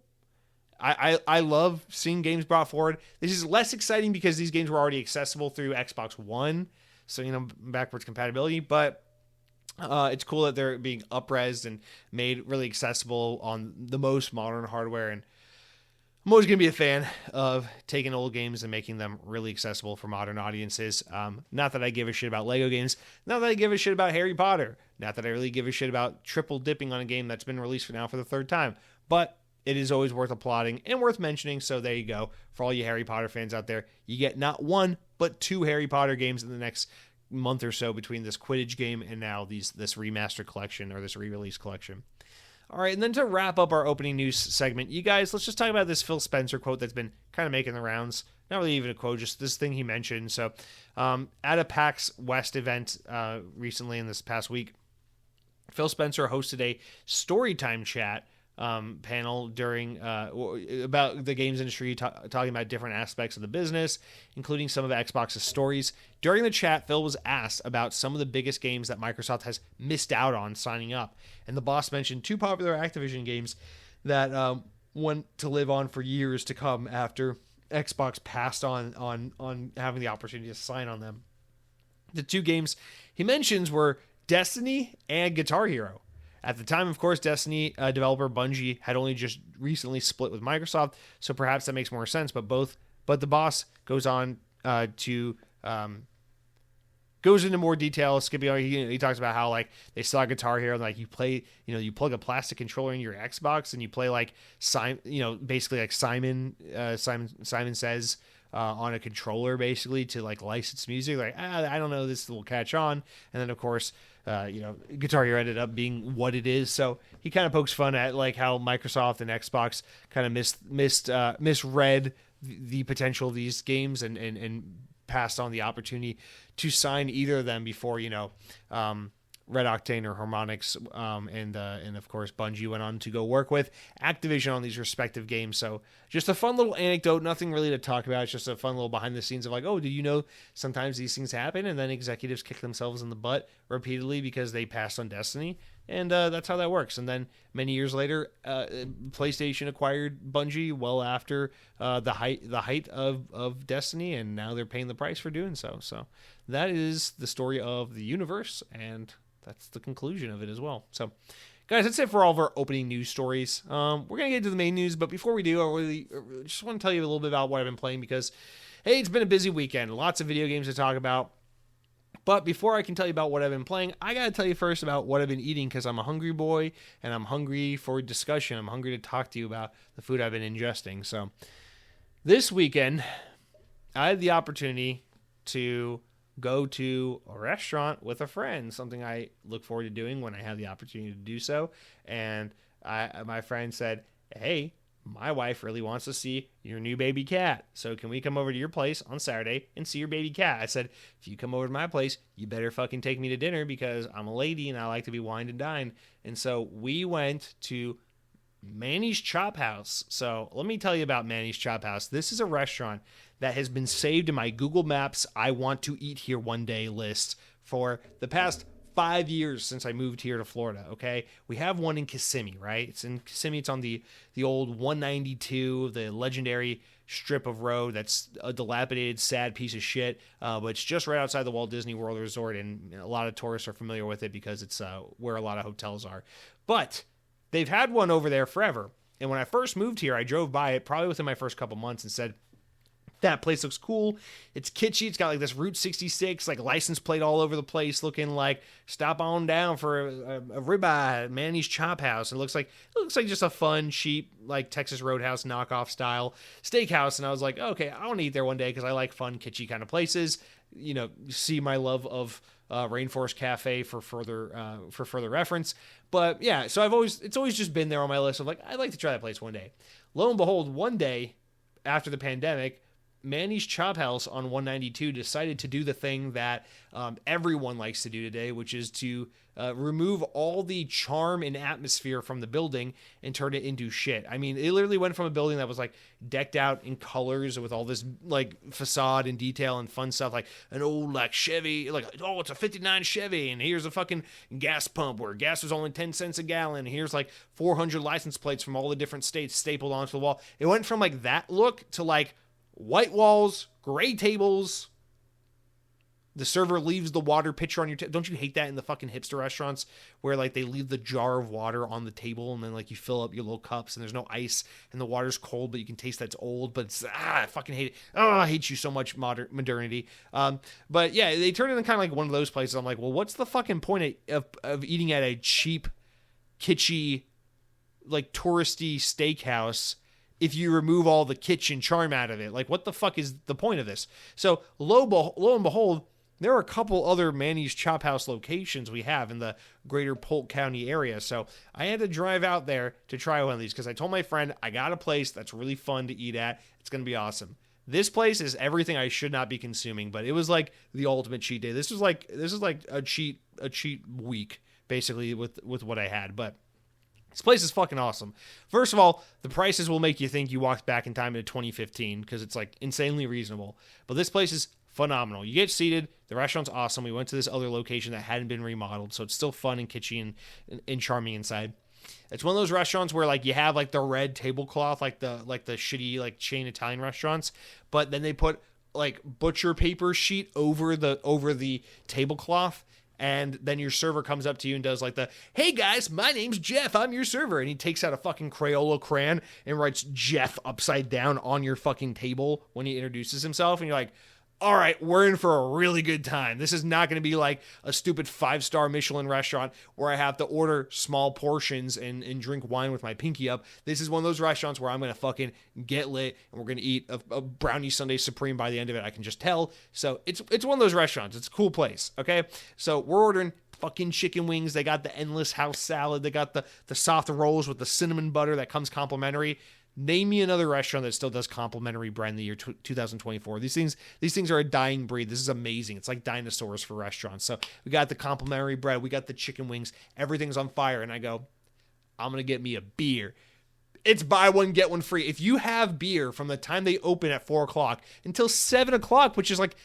I love seeing games brought forward. This is less exciting because these games were already accessible through Xbox One. So, backwards compatibility. But it's cool that they're being up-resed and made really accessible on the most modern hardware. And I'm always going to be a fan of taking old games and making them really accessible for modern audiences. Not that I give a shit about LEGO games. Not that I give a shit about Harry Potter. Not that I really give a shit about triple dipping on a game that's been released for the third time. But it is always worth applauding and worth mentioning. So there you go. For all you Harry Potter fans out there, you get not one, but 2 Harry Potter games in the next month or so between this Quidditch game and now this remastered collection or this re-release collection. All right, and then to wrap up our opening news segment, you guys, let's just talk about this Phil Spencer quote that's been kind of making the rounds. Not really even a quote, just this thing he mentioned. So at a PAX West event recently in this past week, Phil Spencer hosted a storytime chat panel during about the games industry, talking about different aspects of the business, including some of Xbox's stories. During the chat, Phil was asked about some of the biggest games that Microsoft has missed out on signing up, and the boss mentioned 2 popular Activision games that went to live on for years to come after Xbox passed on having the opportunity to sign on them. The 2 games he mentions were Destiny and Guitar Hero. At the time, of course, Destiny developer Bungie had only just recently split with Microsoft, so perhaps that makes more sense. But the boss goes on goes into more detail. Skipping on, he talks about how like they saw Guitar Hero, and like you play, you plug a plastic controller in your Xbox and you play like basically like Simon Says on a controller, basically to like license music. Like I don't know, this will catch on, and then of course. Guitar Hero ended up being what it is. So he kind of pokes fun at like how Microsoft and Xbox kind of misread the potential of these games and passed on the opportunity to sign either of them before, Red Octane or Harmonix, and of course Bungie went on to go work with Activision on these respective games. So just a fun little anecdote, nothing really to talk about. It's just a fun little behind the scenes of like, oh, do you know sometimes these things happen, and then executives kick themselves in the butt repeatedly because they passed on Destiny, and that's how that works. And then many years later, PlayStation acquired Bungie well after the height of Destiny, and now they're paying the price for doing so. So that is the story of the universe, and that's the conclusion of it as well. So, guys, that's it for all of our opening news stories. We're going to get into the main news, but before we do, I really just want to tell you a little bit about what I've been playing because, hey, it's been a busy weekend. Lots of video games to talk about. But before I can tell you about what I've been playing, I got to tell you first about what I've been eating because I'm a hungry boy and I'm hungry for discussion. I'm hungry to talk to you about the food I've been ingesting. So, this weekend, I had the opportunity to go to a restaurant with a friend, something I look forward to doing when I have the opportunity to do so. And my friend said, hey, my wife really wants to see your new baby cat. So can we come over to your place on Saturday and see your baby cat? I said, if you come over to my place, you better fucking take me to dinner because I'm a lady and I like to be wined and dined. And so we went to Manny's Chop House. So let me tell you about Manny's Chop House. This is a restaurant that has been saved in my Google Maps I want to eat here one day list for the past 5 years since I moved here to Florida, okay? We have one in Kissimmee, right? It's in Kissimmee. It's on the old 192, the legendary strip of road that's a dilapidated, sad piece of shit, but it's just right outside the Walt Disney World Resort, and a lot of tourists are familiar with it because it's where a lot of hotels are. But they've had one over there forever, and when I first moved here, I drove by it probably within my first couple months and said, That place looks cool. It's kitschy. It's got like this Route 66 like license plate all over the place, looking like stop on down for a ribeye at Manny's Chop House. It looks like just a fun, cheap like Texas Roadhouse knockoff style steakhouse. And I was like, okay, I want to eat there one day because I like fun, kitschy kind of places. You know, see my love of Rainforest Cafe for further reference. But yeah, so it's always just been there on my list of like I'd like to try that place one day. Lo and behold, one day after the pandemic, Manny's Chop House on 192 decided to do the thing that everyone likes to do today, which is to remove all the charm and atmosphere from the building and turn it into shit. I mean, it literally went from a building that was like decked out in colors with all this like facade and detail and fun stuff, like an old like Chevy, like, oh, it's a 59 Chevy, and here's a fucking gas pump where gas was only 10 cents a gallon. And here's like 400 license plates from all the different states stapled onto the wall. It went from like that look to like white walls, gray tables. The server leaves the water pitcher on your table. Don't you hate that in the fucking hipster restaurants where like they leave the jar of water on the table and then like you fill up your little cups and there's no ice and the water's cold, but you can taste that it's old, but it's, I fucking hate it. Oh, I hate you so much, modernity. But yeah, they turn it into kind of like one of those places. I'm like, well, what's the fucking point of eating at a cheap, kitschy, like touristy steakhouse if you remove all the kitchen charm out of it? Like, what the fuck is the point of this? So lo and behold, there are a couple other Manny's Chop House locations we have in the greater Polk County area. So I had to drive out there to try one of these because I told my friend I got a place that's really fun to eat at. It's going to be awesome. This place is everything I should not be consuming, but it was like the ultimate cheat day. This is like a cheat week basically with what I had, but this place is fucking awesome. First of all, the prices will make you think you walked back in time into 2015 because it's like insanely reasonable. But this place is phenomenal. You get seated. The restaurant's awesome. We went to this other location that hadn't been remodeled, so it's still fun and kitschy and charming inside. It's one of those restaurants where like you have like the red tablecloth, like the shitty like chain Italian restaurants, but then they put like butcher paper sheet over the tablecloth. And then your server comes up to you and does like hey guys, my name's Jeff, I'm your server. And he takes out a fucking Crayola crayon and writes Jeff upside down on your fucking table when he introduces himself. And you're like, all right, we're in for a really good time. This is not going to be like a stupid 5-star Michelin restaurant where I have to order small portions and drink wine with my pinky up. This is one of those restaurants where I'm going to fucking get lit and we're going to eat a brownie sundae supreme by the end of it. I can just tell. So it's one of those restaurants. It's a cool place, okay? So we're ordering fucking chicken wings. They got the endless house salad. They got the soft rolls with the cinnamon butter that comes complimentary. Name me another restaurant that still does complimentary bread in the year 2024. These things are a dying breed. This is amazing. It's like dinosaurs for restaurants. So we got the complimentary bread. We got the chicken wings. Everything's on fire. And I go, I'm going to get me a beer. It's buy one, get one free. If you have beer from the time they open at 4 o'clock until 7 o'clock, which is like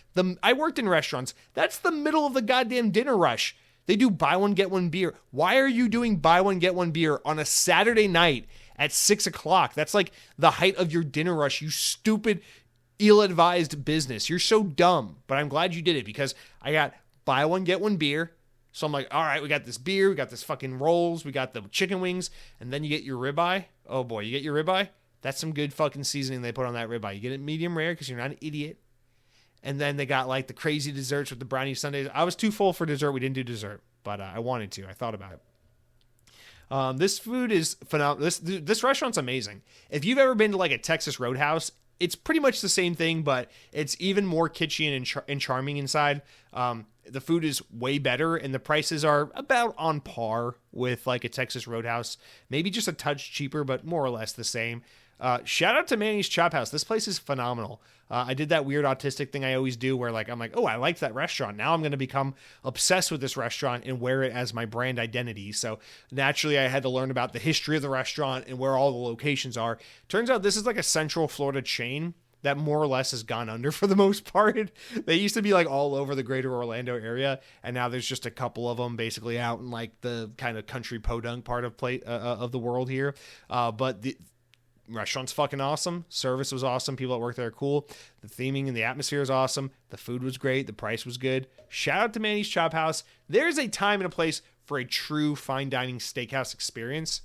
I worked in restaurants. That's the middle of the goddamn dinner rush. They do buy one, get one beer. Why are you doing buy one, get one beer on a Saturday night at 6 o'clock? That's like the height of your dinner rush, you stupid, ill-advised business. You're so dumb, but I'm glad you did it because I got buy one, get one beer. So I'm like, all right, we got this beer, we got this fucking rolls, we got the chicken wings, and then you get your ribeye. Oh boy, you get your ribeye? That's some good fucking seasoning they put on that ribeye. You get it medium rare because you're not an idiot. And then they got like the crazy desserts with the brownie sundaes. I was too full for dessert. We didn't do dessert, but I wanted to. I thought about it. This food is phenomenal. This restaurant's amazing. If you've ever been to like a Texas Roadhouse, it's pretty much the same thing, but it's even more kitschy and charming inside. The food is way better, and the prices are about on par with like a Texas Roadhouse. Maybe just a touch cheaper, but more or less the same. Shout out to Manny's Chop House. This place is phenomenal. I did that weird autistic thing I always do where like I'm like, oh, I liked that restaurant. Now I'm going to become obsessed with this restaurant and wear it as my brand identity. So naturally I had to learn about the history of the restaurant and where all the locations are. Turns out this is like a Central Florida chain that more or less has gone under for the most part. They used to be like all over the greater Orlando area, and now there's just a couple of them basically out in like the kind of country podunk part of the world here. But the restaurant's fucking awesome. Service was awesome. People that work there are cool. The theming and the atmosphere is awesome. The food was great. The price was good. Shout out to Manny's Chop House. There's a time and a place for a true fine dining steakhouse experience.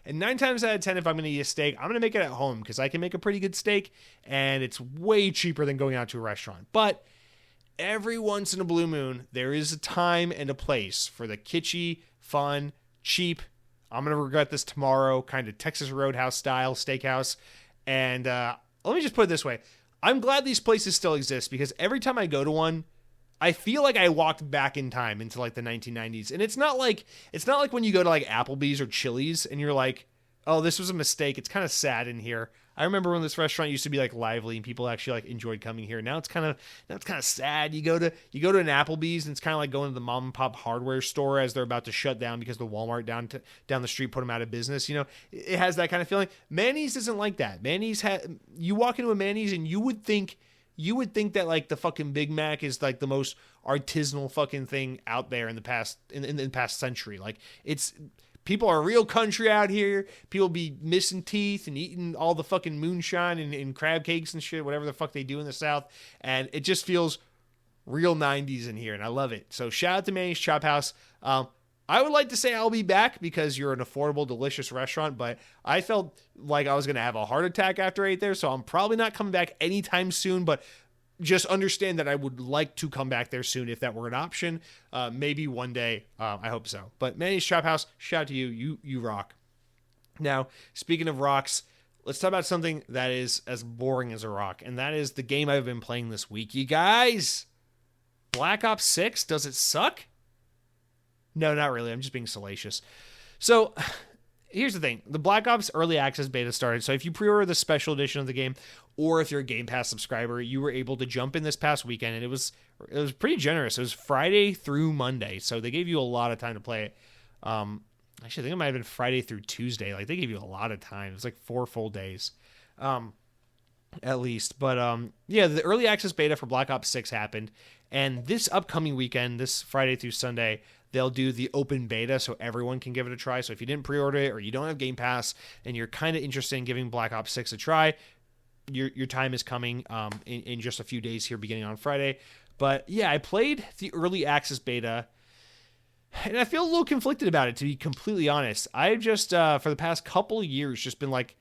And 9 times out of 10, if I'm going to eat a steak, I'm going to make it at home because I can make a pretty good steak and it's way cheaper than going out to a restaurant. But every once in a blue moon, there is a time and a place for the kitschy, fun, cheap, I'm going to regret this tomorrow, kind of Texas Roadhouse style steakhouse. And let me just put it this way. I'm glad these places still exist because every time I go to one, I feel like I walked back in time into like the 1990s. And it's not like when you go to like Applebee's or Chili's and you're like, oh, this was a mistake. It's kind of sad in here. I remember when this restaurant used to be like lively and people actually like enjoyed coming here. Now it's kind of sad. You go to an Applebee's and it's kind of like going to the mom and pop hardware store as they're about to shut down because the Walmart down the street put them out of business. You know, it has that kind of feeling. Manny's isn't like that. You walk into a Manny's and you would think that like the fucking Big Mac is like the most artisanal fucking thing out there in the past in the past century. Like people are real country out here. People be missing teeth and eating all the fucking moonshine and crab cakes and shit, whatever the fuck they do in the South. And it just feels real 90s in here, and I love it. So shout out to Manny's Chop House. I would like to say I'll be back because you're an affordable, delicious restaurant, but I felt like I was going to have a heart attack after I ate there, so I'm probably not coming back anytime soon, but just understand that I would like to come back there soon if that were an option. Maybe one day. I hope so. But Manny's Chop House, shout out to you. You rock. Now, speaking of rocks, let's talk about something that is as boring as a rock, and that is the game I've been playing this week. You guys, Black Ops 6, does it suck? No, not really. I'm just being salacious. So here's the thing. The Black Ops Early Access Beta started. So if you pre-order the special edition of the game, or if you're a Game Pass subscriber, you were able to jump in this past weekend, and it was pretty generous. It was Friday through Monday, so they gave you a lot of time to play it. Actually, I think it might have been Friday through Tuesday. Like, they gave you a lot of time. It was like 4 full days, at least. But yeah, the Early Access Beta for Black Ops 6 happened, and this upcoming weekend, this Friday through Sunday, they'll do the open beta so everyone can give it a try. So if you didn't pre-order it or you don't have Game Pass and you're kind of interested in giving Black Ops 6 a try, your time is coming in just a few days here beginning on Friday. But yeah, I played the Early Access Beta and I feel a little conflicted about it, to be completely honest. I've just, for the past couple of years, just been like,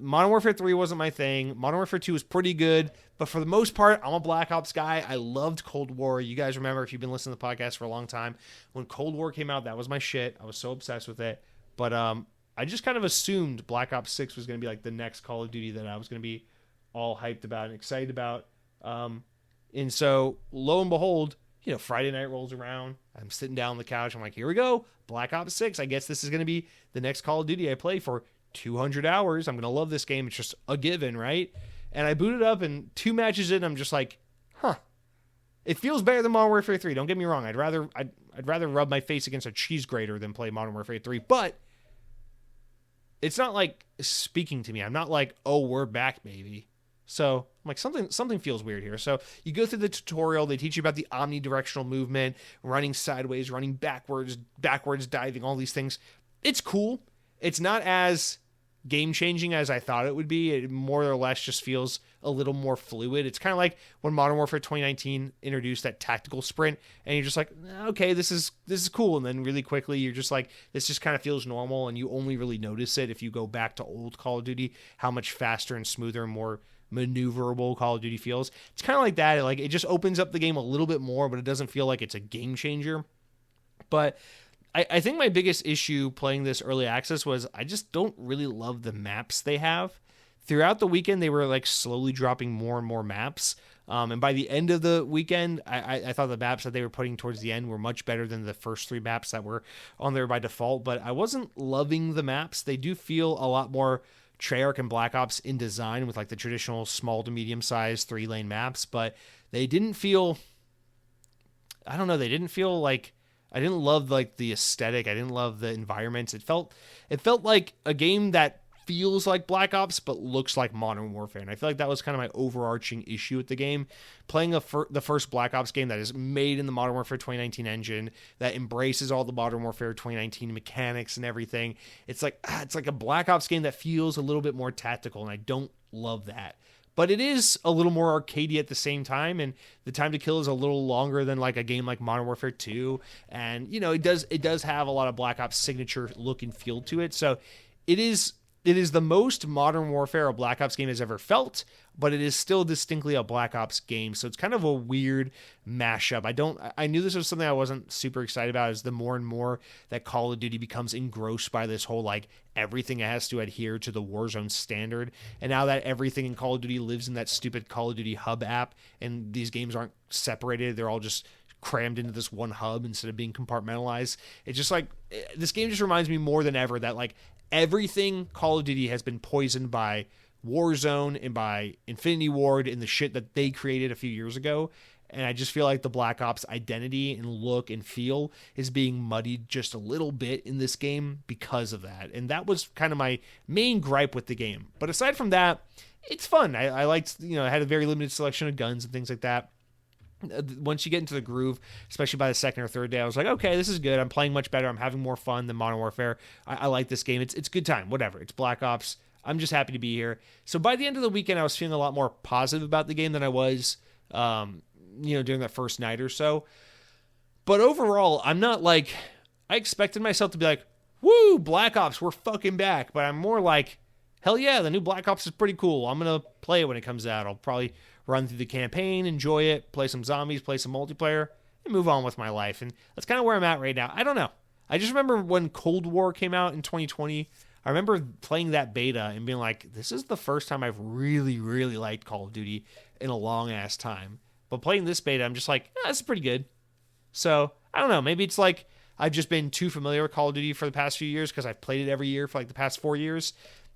Modern Warfare 3 wasn't my thing. Modern Warfare 2 was pretty good, but for the most part, I'm a Black Ops guy. I loved Cold War. You guys remember, if you've been listening to the podcast for a long time, when Cold War came out, that was my shit. I was so obsessed with it. But I just kind of assumed Black Ops 6 was going to be like the next Call of Duty that I was going to be all hyped about and excited about. And so, lo and behold, you know, Friday night rolls around. I'm sitting down on the couch. I'm like, here we go. Black Ops 6. I guess this is going to be the next Call of Duty I play for 200 hours. I'm going to love this game. It's just a given, right? And I boot it up, and 2 matches in, I'm just like, it feels better than Modern Warfare 3. Don't get me wrong. I'd rather rub my face against a cheese grater than play Modern Warfare 3, but it's not like speaking to me. I'm not like, oh, we're back, baby. So I'm like, something feels weird here. So you go through the tutorial. They teach you about the omnidirectional movement, running sideways, running backwards diving, all these things. It's cool. It's not as game-changing as I thought it would be. It more or less just feels a little more fluid. It's kind of like when Modern Warfare 2019 introduced that tactical sprint, and you're just like, okay, this is cool. And then really quickly, you're just like, this just kind of feels normal, and you only really notice it if you go back to old Call of Duty, how much faster and smoother and more maneuverable Call of Duty feels. It's kind of like that. Like, it just opens up the game a little bit more, but it doesn't feel like it's a game changer. But I think my biggest issue playing this early access was I just don't really love the maps they have. Throughout the weekend, they were like slowly dropping more and more maps. And by the end of the weekend, I thought the maps that they were putting towards the end were much better than the first 3 maps that were on there by default. But I wasn't loving the maps. They do feel a lot more Treyarch and Black Ops in design with like the traditional small to medium sized 3-lane maps. But they didn't feel, I don't know, they didn't feel like, I didn't love like the aesthetic. I didn't love the environments. It felt like a game that feels like Black Ops but looks like Modern Warfare. And I feel like that was kind of my overarching issue with the game. Playing the first Black Ops game that is made in the Modern Warfare 2019 engine, that embraces all the Modern Warfare 2019 mechanics and everything. It's like a Black Ops game that feels a little bit more tactical, and I don't love that. but it is a little more arcadey at the same time, and the time to kill is a little longer than like a game like Modern Warfare 2, and it does have a lot of Black Ops signature look and feel to it. So it is the most Modern Warfare a Black Ops game has ever felt, but it is still distinctly a Black Ops game. So it's kind of a weird mashup. I knew this was something I wasn't super excited about, is the more and more that Call of Duty becomes engrossed by this whole, like, everything has to adhere to the Warzone standard. And now that everything in Call of Duty lives in that stupid Call of Duty hub app, and these games aren't separated, they're all just crammed into this one hub instead of being compartmentalized. It's just like, this game just reminds me more than ever that, like, everything Call of Duty has been poisoned by Warzone and by Infinity Ward and the shit that they created a few years ago. And I just feel like the Black Ops identity and look and feel is being muddied just a little bit in this game because of that. And that was kind of my main gripe with the game. But aside from that, it's fun. I liked, I had a very limited selection of guns and things like that. Once you get into the groove, especially by the second or third day, I was like, okay, this is good. I'm playing much better. I'm having more fun than Modern Warfare. I like this game. It's a good time. Whatever. It's Black Ops. I'm just happy to be here. So by the end of the weekend, I was feeling a lot more positive about the game than I was, during that first night or so. But overall, I'm not like, I expected myself to be like, woo, Black Ops, we're fucking back. But I'm more like, hell yeah, the new Black Ops is pretty cool. I'm going to play it when it comes out. I'll probably run through the campaign, enjoy it, play some zombies, play some multiplayer, and move on with my life. And that's kind of where I'm at right now. I don't know. I just remember when Cold War came out in 2020, I remember playing that beta and being like, this is the first time I've really, really liked Call of Duty in a long-ass time. But playing this beta, I'm just like, this is pretty good. So, I don't know. Maybe it's like I've just been too familiar with Call of Duty for the past few years because I've played it every year for like the past 4 years.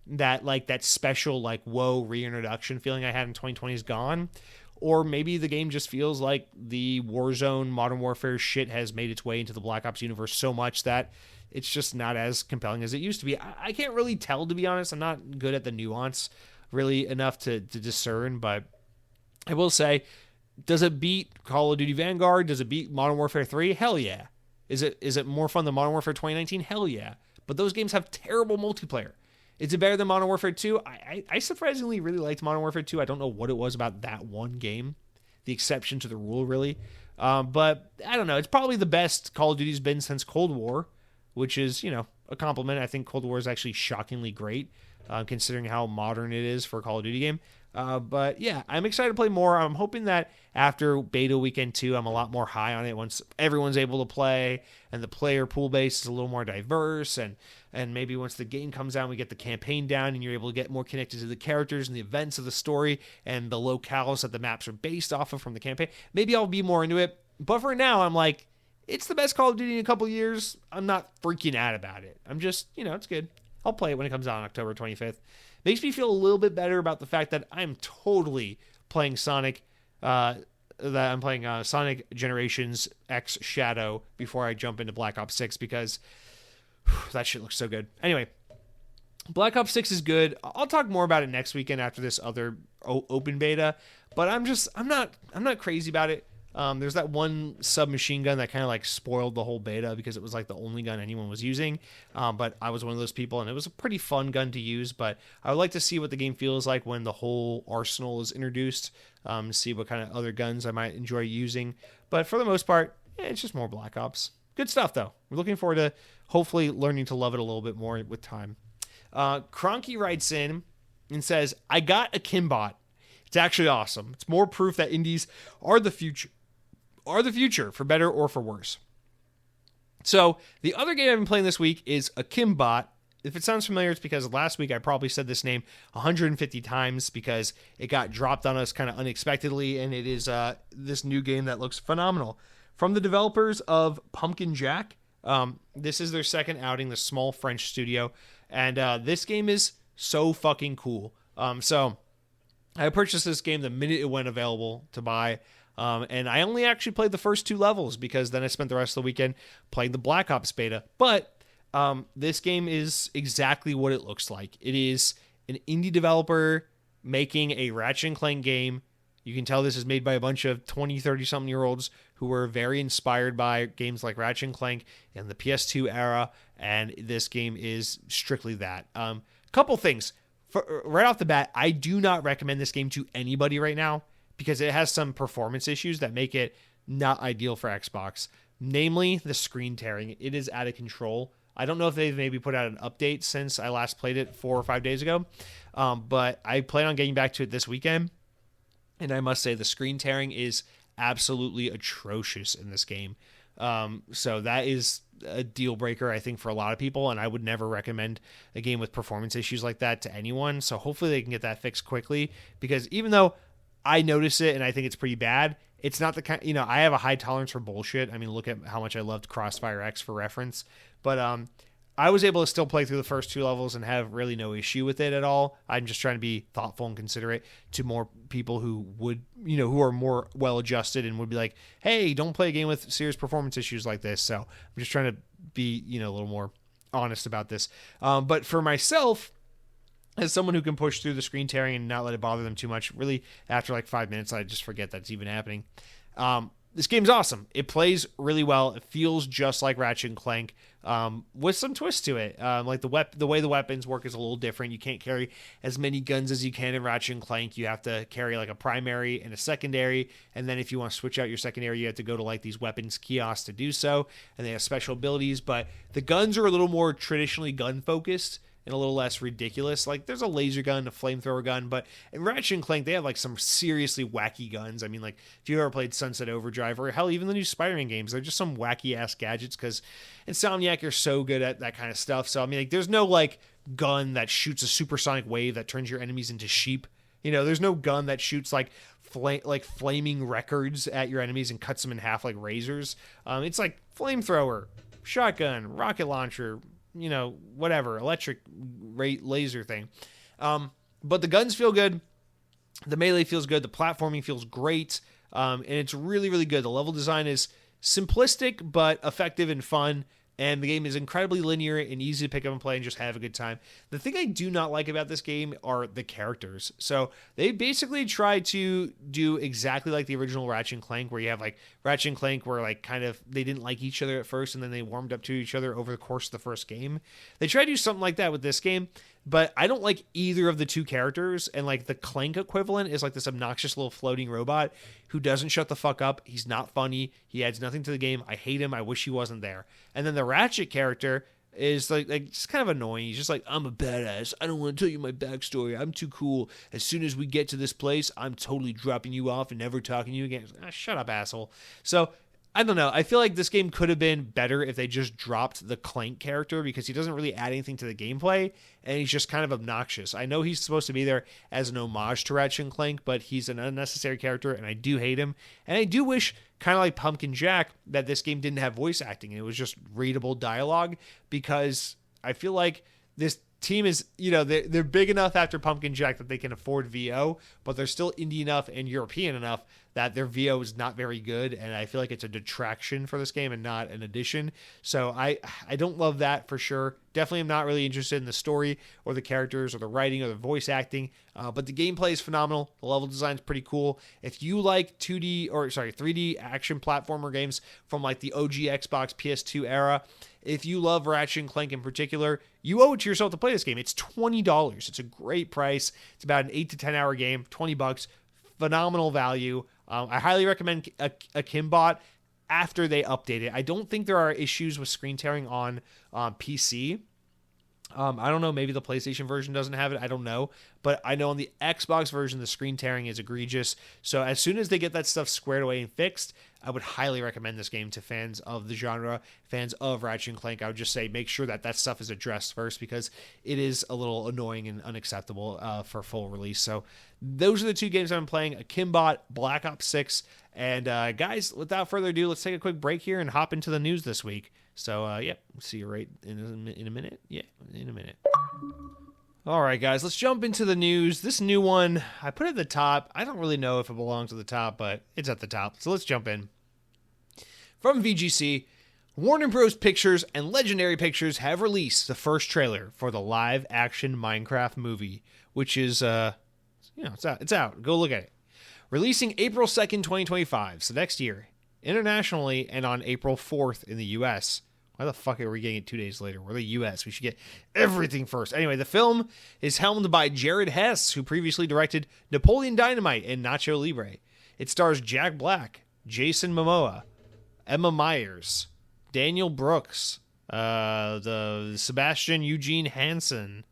That special like whoa reintroduction feeling I had in 2020 is gone. Or maybe the game just feels like the Warzone Modern Warfare shit has made its way into the Black Ops universe so much that it's just not as compelling as it used to be. I can't really tell, to be honest. I'm not good at the nuance really enough to discern, but I will say, does it beat Call of Duty Vanguard? Does it beat Modern Warfare 3? Hell yeah. Is it more fun than Modern Warfare 2019? Hell yeah. But those games have terrible multiplayer. Is it better than Modern Warfare 2? I surprisingly really liked Modern Warfare 2. I don't know what it was about that one game. The exception to the rule, really. But I don't know. It's probably the best Call of Duty's been since Cold War, which is, a compliment. I think Cold War is actually shockingly great, considering how modern it is for a Call of Duty game. But yeah, I'm excited to play more. I'm hoping that after beta weekend 2, I'm a lot more high on it once everyone's able to play and the player pool base is a little more diverse, and maybe once the game comes out, we get the campaign down and you're able to get more connected to the characters and the events of the story and the locales that the maps are based off of from the campaign. Maybe I'll be more into it. But for now, I'm like, it's the best Call of Duty in a couple years. I'm not freaking out about it. I'm just, it's good. I'll play it when it comes out on October 25th. Makes me feel a little bit better about the fact that I'm totally playing Sonic Generations X Shadow before I jump into Black Ops 6 because that shit looks so good. Anyway, Black Ops 6 is good. I'll talk more about it next weekend after this other open beta, but I'm not crazy about it. There's that one submachine gun that kind of like spoiled the whole beta because it was like the only gun anyone was using. But I was one of those people and it was a pretty fun gun to use, but I would like to see what the game feels like when the whole arsenal is introduced, see what kind of other guns I might enjoy using. But for the most part, it's just more Black Ops. Good stuff though. We're looking forward to hopefully learning to love it a little bit more with time. Cronky writes in and says, I got a Kimbot. It's actually awesome. It's more proof that indies are the future. For better or for worse. So, the other game I've been playing this week is a Kimbot. If it sounds familiar, it's because last week I probably said this name 150 times because it got dropped on us kind of unexpectedly, and it is this new game that looks phenomenal. From the developers of Pumpkin Jack, this is their second outing, the small French studio, and this game is so fucking cool. So, I purchased this game the minute it went available to buy. And I only actually played the first 2 levels because then I spent the rest of the weekend playing the Black Ops beta. But this game is exactly what it looks like. It is an indie developer making a Ratchet & Clank game. You can tell this is made by a bunch of 20, 30-something-year-olds who were very inspired by games like Ratchet & Clank in the PS2 era, and this game is strictly that. Couple things. right off the bat, I do not recommend this game to anybody right now because it has some performance issues that make it not ideal for Xbox. Namely, the screen tearing. It is out of control. I don't know if they've maybe put out an update since I last played it 4 or 5 days ago, but I plan on getting back to it this weekend, and I must say the screen tearing is absolutely atrocious in this game. So that is a deal breaker, I think, for a lot of people, and I would never recommend a game with performance issues like that to anyone. So hopefully they can get that fixed quickly, because even though I notice it and I think it's pretty bad, it's not the kind, I have a high tolerance for bullshit. I mean, look at how much I loved Crossfire X for reference, but I was able to still play through the first 2 levels and have really no issue with it at all. I'm just trying to be thoughtful and considerate to more people who would, who are more well-adjusted and would be like, hey, don't play a game with serious performance issues like this. So I'm just trying to be, a little more honest about this. But for myself, as someone who can push through the screen tearing and not let it bother them too much, really after like 5 minutes, I just forget that's even happening. This game's awesome. It plays really well. It feels just like Ratchet and Clank, with some twist to it. Like the way the weapons work is a little different. You can't carry as many guns as you can in Ratchet and Clank. You have to carry like a primary and a secondary, and then if you want to switch out your secondary, you have to go to like these weapons kiosks to do so, and they have special abilities. But the guns are a little more traditionally gun focused and a little less ridiculous. Like there's a laser gun, a flamethrower gun, but in Ratchet and Clank they have like some seriously wacky guns. I mean, like if you ever played Sunset Overdrive or hell even the new Spider-Man games, they're just some wacky ass gadgets because Insomniac are so good at that kind of stuff. So I mean, like there's no like gun that shoots a supersonic wave that turns your enemies into sheep. There's no gun that shoots like flaming records at your enemies and cuts them in half like razors. It's like flamethrower, shotgun, rocket launcher, whatever, electric laser thing. But the guns feel good. The melee feels good. The platforming feels great. And it's really, really good. The level design is simplistic, but effective and fun. And the game is incredibly linear and easy to pick up and play and just have a good time. The thing I do not like about this game are the characters. So they basically try to do exactly like the original Ratchet and Clank, where you have like Ratchet and Clank where like kind of they didn't like each other at first and then they warmed up to each other over the course of the first game. They try to do something like that with this game, but I don't like either of the two characters. And like the Clank equivalent is like this obnoxious little floating robot who doesn't shut the fuck up. He's not funny. He adds nothing to the game. I hate him. I wish he wasn't there. And then the Ratchet character is like just kind of annoying. He's just like, I'm a badass. I don't want to tell you my backstory. I'm too cool. As soon as we get to this place, I'm totally dropping you off and never talking to you again. Shut up, asshole. So I don't know. I feel like this game could have been better if they just dropped the Clank character, because he doesn't really add anything to the gameplay and he's just kind of obnoxious. I know he's supposed to be there as an homage to Ratchet and Clank, but he's an unnecessary character and I do hate him. And I do wish, kind of like Pumpkin Jack, that this game didn't have voice acting and it was just readable dialogue, because I feel like this team is, they're big enough after Pumpkin Jack that they can afford VO, but they're still indie enough and European enough that their VO is not very good, and I feel like it's a detraction for this game and not an addition. So I don't love that for sure. Definitely am not really interested in the story or the characters or the writing or the voice acting, but the gameplay is phenomenal. The level design is pretty cool. If you like 3D action platformer games from like the OG Xbox PS2 era, if you love Ratchet and Clank in particular, you owe it to yourself to play this game. It's $20. It's a great price. It's about an 8 to 10 hour game, $20. Phenomenal value. I highly recommend a Kimbot after they update it. I don't think there are issues with screen tearing on PC. I don't know, maybe the PlayStation version doesn't have it. I don't know. But I know on the Xbox version, the screen tearing is egregious. So as soon as they get that stuff squared away and fixed, I would highly recommend this game to fans of the genre, fans of Ratchet and Clank. I would just say make sure that that stuff is addressed first, because it is a little annoying and unacceptable for full release. So those are the two games I'm playing, Kimbot, Black Ops 6. And guys, without further ado, let's take a quick break here and hop into the news this week. So, see you right in a minute. Yeah, in a minute. All right, guys, let's jump into the news. This new one, I put it at the top. I don't really know if it belongs at the top, but it's at the top. So let's jump in. From VGC, Warner Bros. Pictures and Legendary Pictures have released the first trailer for the live-action Minecraft movie, which is, it's out. It's out. Go look at it. Releasing April 2nd, 2025, so next year, internationally, and on April 4th in the US. Why the fuck are we getting it 2 days later? We're the U.S. We should get everything first. Anyway, the film is helmed by Jared Hess, who previously directed Napoleon Dynamite and Nacho Libre. It stars Jack Black, Jason Momoa, Emma Myers, Daniel Brooks, the Sebastian Eugene Hansen,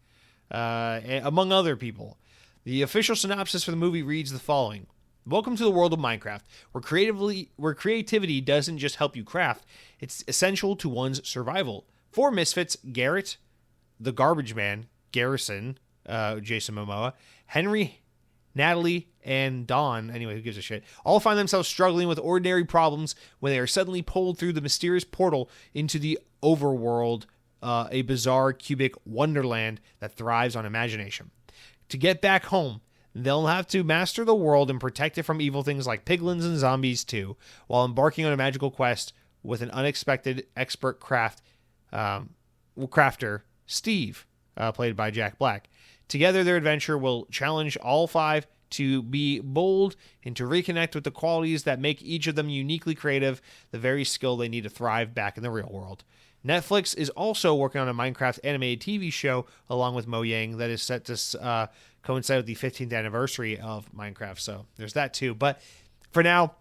among other people. The official synopsis for the movie reads the following. Welcome to the world of Minecraft, where creativity doesn't just help you craft, it's essential to one's survival. Four misfits, Garrett, the Garbage Man, Garrison, Jason Momoa, Henry, Natalie, and Dawn, anyway, who gives a shit, all find themselves struggling with ordinary problems when they are suddenly pulled through the mysterious portal into the overworld, a bizarre cubic wonderland that thrives on imagination. To get back home, they'll have to master the world and protect it from evil things like piglins and zombies too, while embarking on a magical quest with an unexpected expert crafter, Steve, played by Jack Black. Together, their adventure will challenge all five to be bold and to reconnect with the qualities that make each of them uniquely creative, the very skill they need to thrive back in the real world. Netflix is also working on a Minecraft animated TV show along with Mojang that is set to coincide with the 15th anniversary of Minecraft. So there's that too. But for now,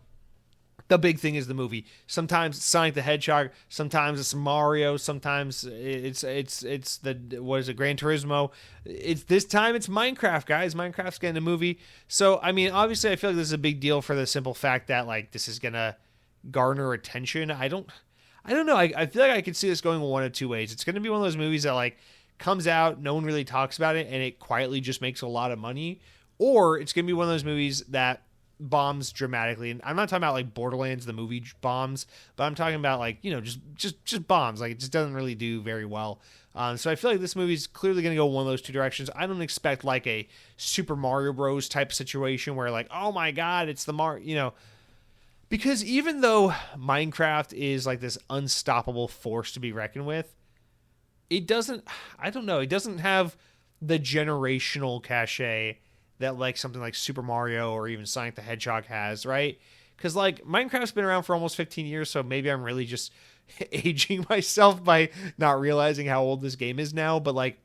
the big thing is the movie. Sometimes it's Sonic the Hedgehog, sometimes it's Mario, sometimes it's the Gran Turismo. This time it's Minecraft, guys. Minecraft's getting a movie. So I mean, obviously, I feel like this is a big deal for the simple fact that like this is gonna garner attention. I don't know. I feel like I could see this going one of two ways. It's gonna be one of those movies that like comes out, no one really talks about it, and it quietly just makes a lot of money, or it's gonna be one of those movies that bombs dramatically. And I'm not talking about like Borderlands the movie bombs, but I'm talking about like, you know, just bombs. Like it just doesn't really do very well. So I feel like this movie's clearly going to go one of those two directions. I don't expect like a Super Mario Bros type situation where like, oh my god, it's the you know, because even though Minecraft is like this unstoppable force to be reckoned with, it doesn't have the generational cachet that like something like Super Mario or even Sonic the Hedgehog has, right? Because like Minecraft's been around for almost 15 years, so maybe I'm really just aging myself by not realizing how old this game is now. But like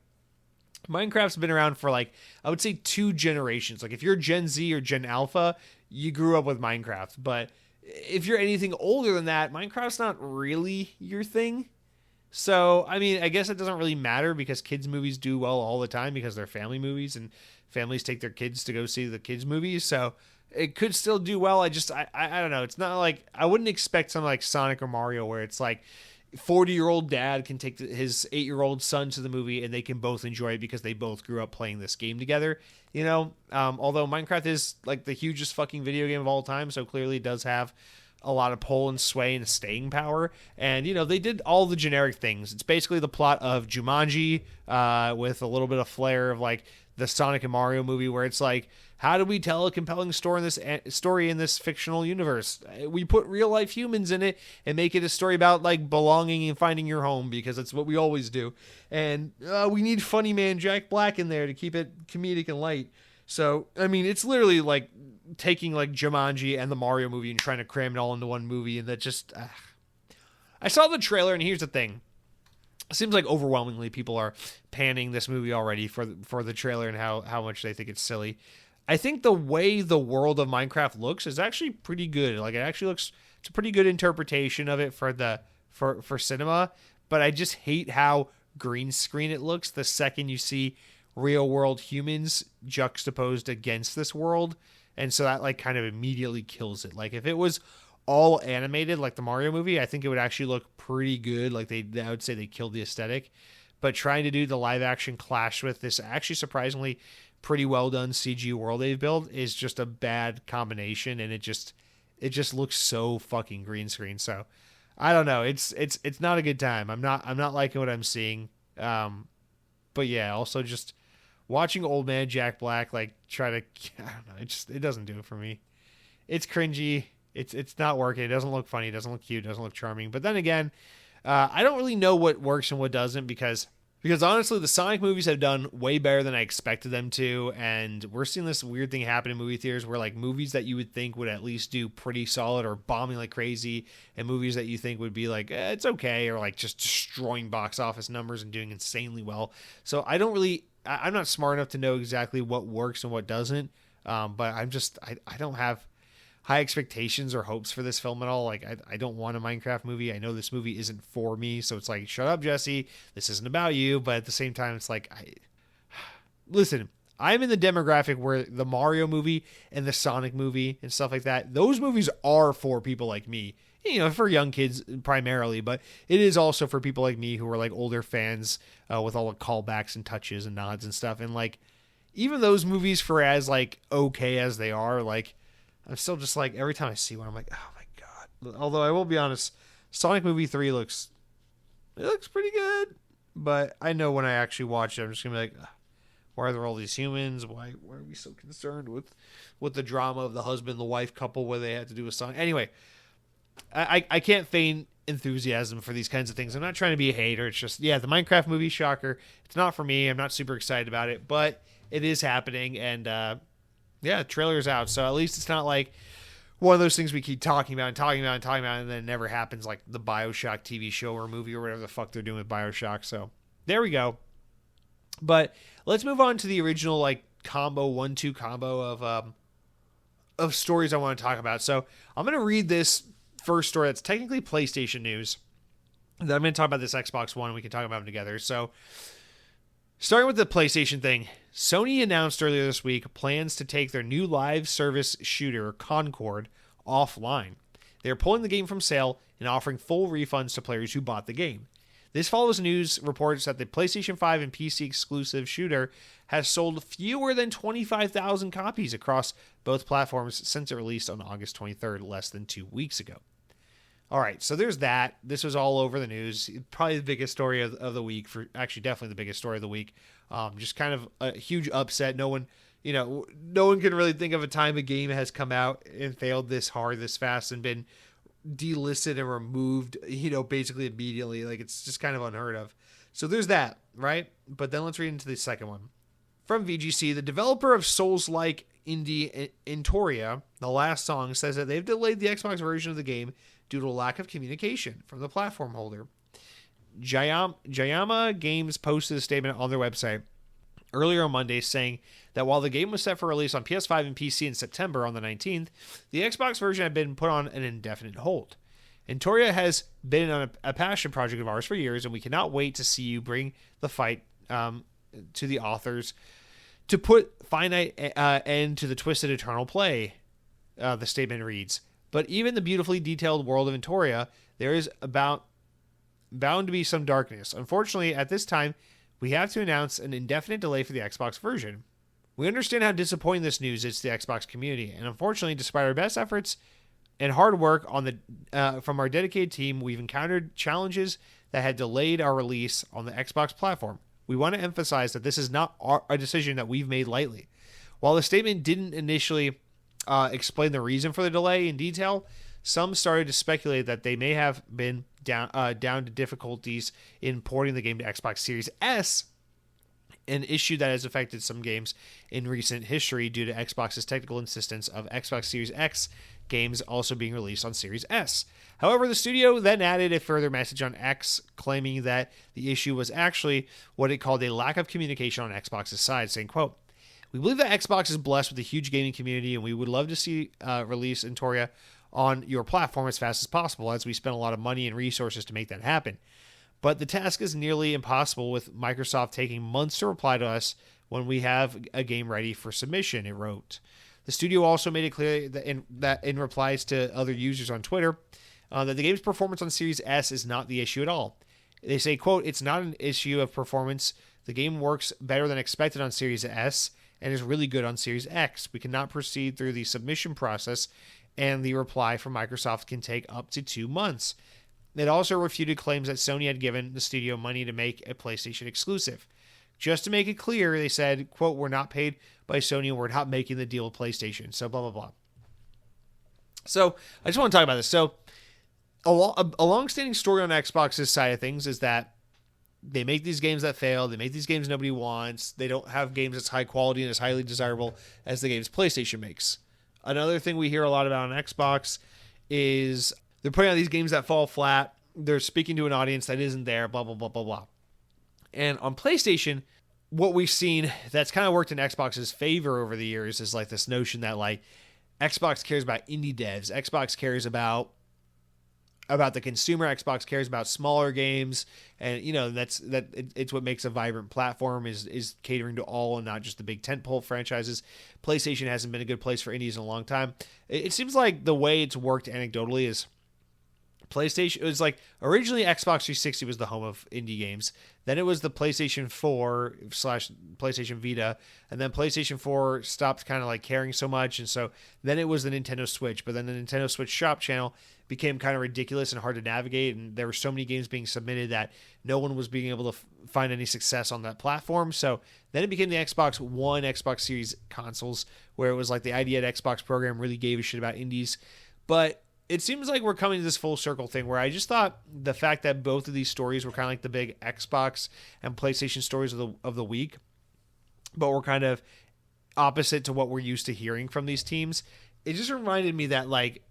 Minecraft's been around for like, I would say 2 generations. Like if you're Gen Z or Gen Alpha, you grew up with Minecraft. But if you're anything older than that, Minecraft's not really your thing. So, I mean, I guess it doesn't really matter because kids' movies do well all the time because they're family movies and families take their kids to go see the kids' movies. So it could still do well. I don't know. It's not like, I wouldn't expect something like Sonic or Mario where it's like 40-year-old dad can take his 8-year-old son to the movie and they can both enjoy it because they both grew up playing this game together. You know, although Minecraft is like the hugest fucking video game of all time, so clearly it does have a lot of pull and sway and staying power. And, you know, they did all the generic things. It's basically the plot of Jumanji with a little bit of flair of like the Sonic and Mario movie where it's like, how do we tell a compelling story in this fictional universe? We put real life humans in it and make it a story about like belonging and finding your home because that's what we always do. And we need funny man Jack Black in there to keep it comedic and light. So, I mean, it's literally like taking like Jumanji and the Mario movie and trying to cram it all into one movie. And that just, I saw the trailer and here's the thing. It seems like overwhelmingly people are panning this movie already for the trailer and how much they think it's silly. I think the way the world of Minecraft looks is actually pretty good. Like it actually looks, it's a pretty good interpretation of it for cinema, but I just hate how green screen it looks the second you see real world humans juxtaposed against this world. And so that like kind of immediately kills it. Like if it was all animated like the Mario movie, I think it would actually look pretty good. Like I would say they killed the aesthetic, but trying to do the live action clash with this actually surprisingly pretty well done CG world they've built is just a bad combination. And it just looks so fucking green screen. So I don't know. It's not a good time. I'm not liking what I'm seeing. But yeah, also just watching old man Jack Black like try to, I don't know, it doesn't do it for me. It's cringy. It's not working. It doesn't look funny. It doesn't look cute. It doesn't look charming. But then again, I don't really know what works and what doesn't because Because honestly, the Sonic movies have done way better than I expected them to, and we're seeing this weird thing happen in movie theaters where like movies that you would think would at least do pretty solid or bombing like crazy, and movies that you think would be like it's okay or like just destroying box office numbers and doing insanely well. So I'm not smart enough to know exactly what works and what doesn't, but I don't have high expectations or hopes for this film at all. Like I don't want a Minecraft movie. I know this movie isn't for me, so it's like, shut up, Jesse. This isn't about you. But at the same time, it's like, listen, I'm in the demographic where the Mario movie and the Sonic movie and stuff like that, those movies are for people like me. You know, for young kids primarily, but it is also for people like me who are like older fans with all the callbacks and touches and nods and stuff. And like, even those movies, for as like okay as they are, like, I'm still just like, every time I see one, I'm like, oh my God. Although I will be honest, Sonic Movie 3 looks pretty good. But I know when I actually watch it, I'm just going to be like, why are there all these humans? Why are we so concerned with the drama of the husband and the wife couple where they had to do a song? Anyway, I can't feign enthusiasm for these kinds of things. I'm not trying to be a hater. It's just, yeah, the Minecraft movie, shocker. It's not for me. I'm not super excited about it, but it is happening. And, yeah, the trailer's out, so at least it's not like one of those things we keep talking about, and then it never happens, like the BioShock TV show or movie or whatever the fuck they're doing with BioShock. So there we go. But let's move on to the original like combo, 1-2 combo of stories I want to talk about. So I'm going to read this first story that's technically PlayStation news. Then I'm going to talk about this Xbox One, and we can talk about them together. So starting with the PlayStation thing, Sony announced earlier this week plans to take their new live service shooter, Concord, offline. They are pulling the game from sale and offering full refunds to players who bought the game. This follows news reports that the PlayStation 5 and PC exclusive shooter has sold fewer than 25,000 copies across both platforms since it released on August 23rd, less than 2 weeks ago. All right, so there's that. This was all over the news. Probably the biggest story of the week. Definitely the biggest story of the week. Just kind of a huge upset. No one can really think of a time a game has come out and failed this hard, this fast, and been delisted and removed, basically immediately. Like, it's just kind of unheard of. So there's that, right? But then let's read into the second one. From VGC, the developer of Souls-like indie Intoria, The Last Song, says that they've delayed the Xbox version of the game due to a lack of communication from the platform holder. Jayama Games posted a statement on their website earlier on Monday saying that while the game was set for release on PS5 and PC in September on the 19th, the Xbox version had been put on an indefinite hold. Intoria has been on a passion project of ours for years, and we cannot wait to see you bring the fight to the authors to put finite end to the twisted eternal play, the statement reads. But even the beautifully detailed world of Intoria, there is bound to be some darkness. Unfortunately, at this time, we have to announce an indefinite delay for the Xbox version. We understand how disappointing this news is to the Xbox community, and unfortunately, despite our best efforts and hard work from our dedicated team, we've encountered challenges that had delayed our release on the Xbox platform. We want to emphasize that this is not a decision that we've made lightly. While the statement didn't initially explain the reason for the delay in detail, some started to speculate that they may have been down to difficulties in porting the game to Xbox Series S, an issue that has affected some games in recent history due to Xbox's technical insistence of Xbox Series X games also being released on Series S. However, the studio then added a further message on X, claiming that the issue was actually what it called a lack of communication on Xbox's side, saying, quote, "We believe that Xbox is blessed with a huge gaming community, and we would love to see release Intoria on your platform as fast as possible, as we spend a lot of money and resources to make that happen. But the task is nearly impossible with Microsoft taking months to reply to us when we have a game ready for submission," it wrote. The studio also made it clear that in replies to other users on Twitter, that the game's performance on Series S is not the issue at all. They say, quote, "It's not an issue of performance. The game works better than expected on Series S and is really good on Series X. We cannot proceed through the submission process, and the reply from Microsoft can take up to 2 months. It also refuted claims that Sony had given the studio money to make a PlayStation exclusive. Just to make it clear, they said, quote, "We're not paid by Sony and we're not making the deal with PlayStation." So blah, blah, blah. So I just want to talk about this. So a long-standing story on Xbox's side of things is that they make these games that fail. They make these games nobody wants. They don't have games that's high quality and as highly desirable as the games PlayStation makes. Another thing we hear a lot about on Xbox is they're putting out these games that fall flat. They're speaking to an audience that isn't there, blah, blah, blah, blah, blah. And on PlayStation, what we've seen that's kind of worked in Xbox's favor over the years is like this notion that like Xbox cares about indie devs. Xbox cares about the consumer. Xbox cares about smaller games, and it's what makes a vibrant platform is catering to all and not just the big tentpole franchises. PlayStation hasn't been a good place for indies in a long time. It seems like the way it's worked anecdotally is PlayStation, it was like originally Xbox 360 was the home of indie games. Then it was the PlayStation 4 / PlayStation Vita. And then PlayStation 4 stopped kind of like caring so much. And so then it was the Nintendo Switch. But then the Nintendo Switch shop channel became kind of ridiculous and hard to navigate. And there were so many games being submitted that no one was being able to find any success on that platform. So then it became the Xbox One, Xbox Series consoles, where it was like the idea at Xbox program really gave a shit about indies. But it seems like we're coming to this full circle thing where I just thought the fact that both of these stories were kind of like the big Xbox and PlayStation stories of the week, but were kind of opposite to what we're used to hearing from these teams. It just reminded me that like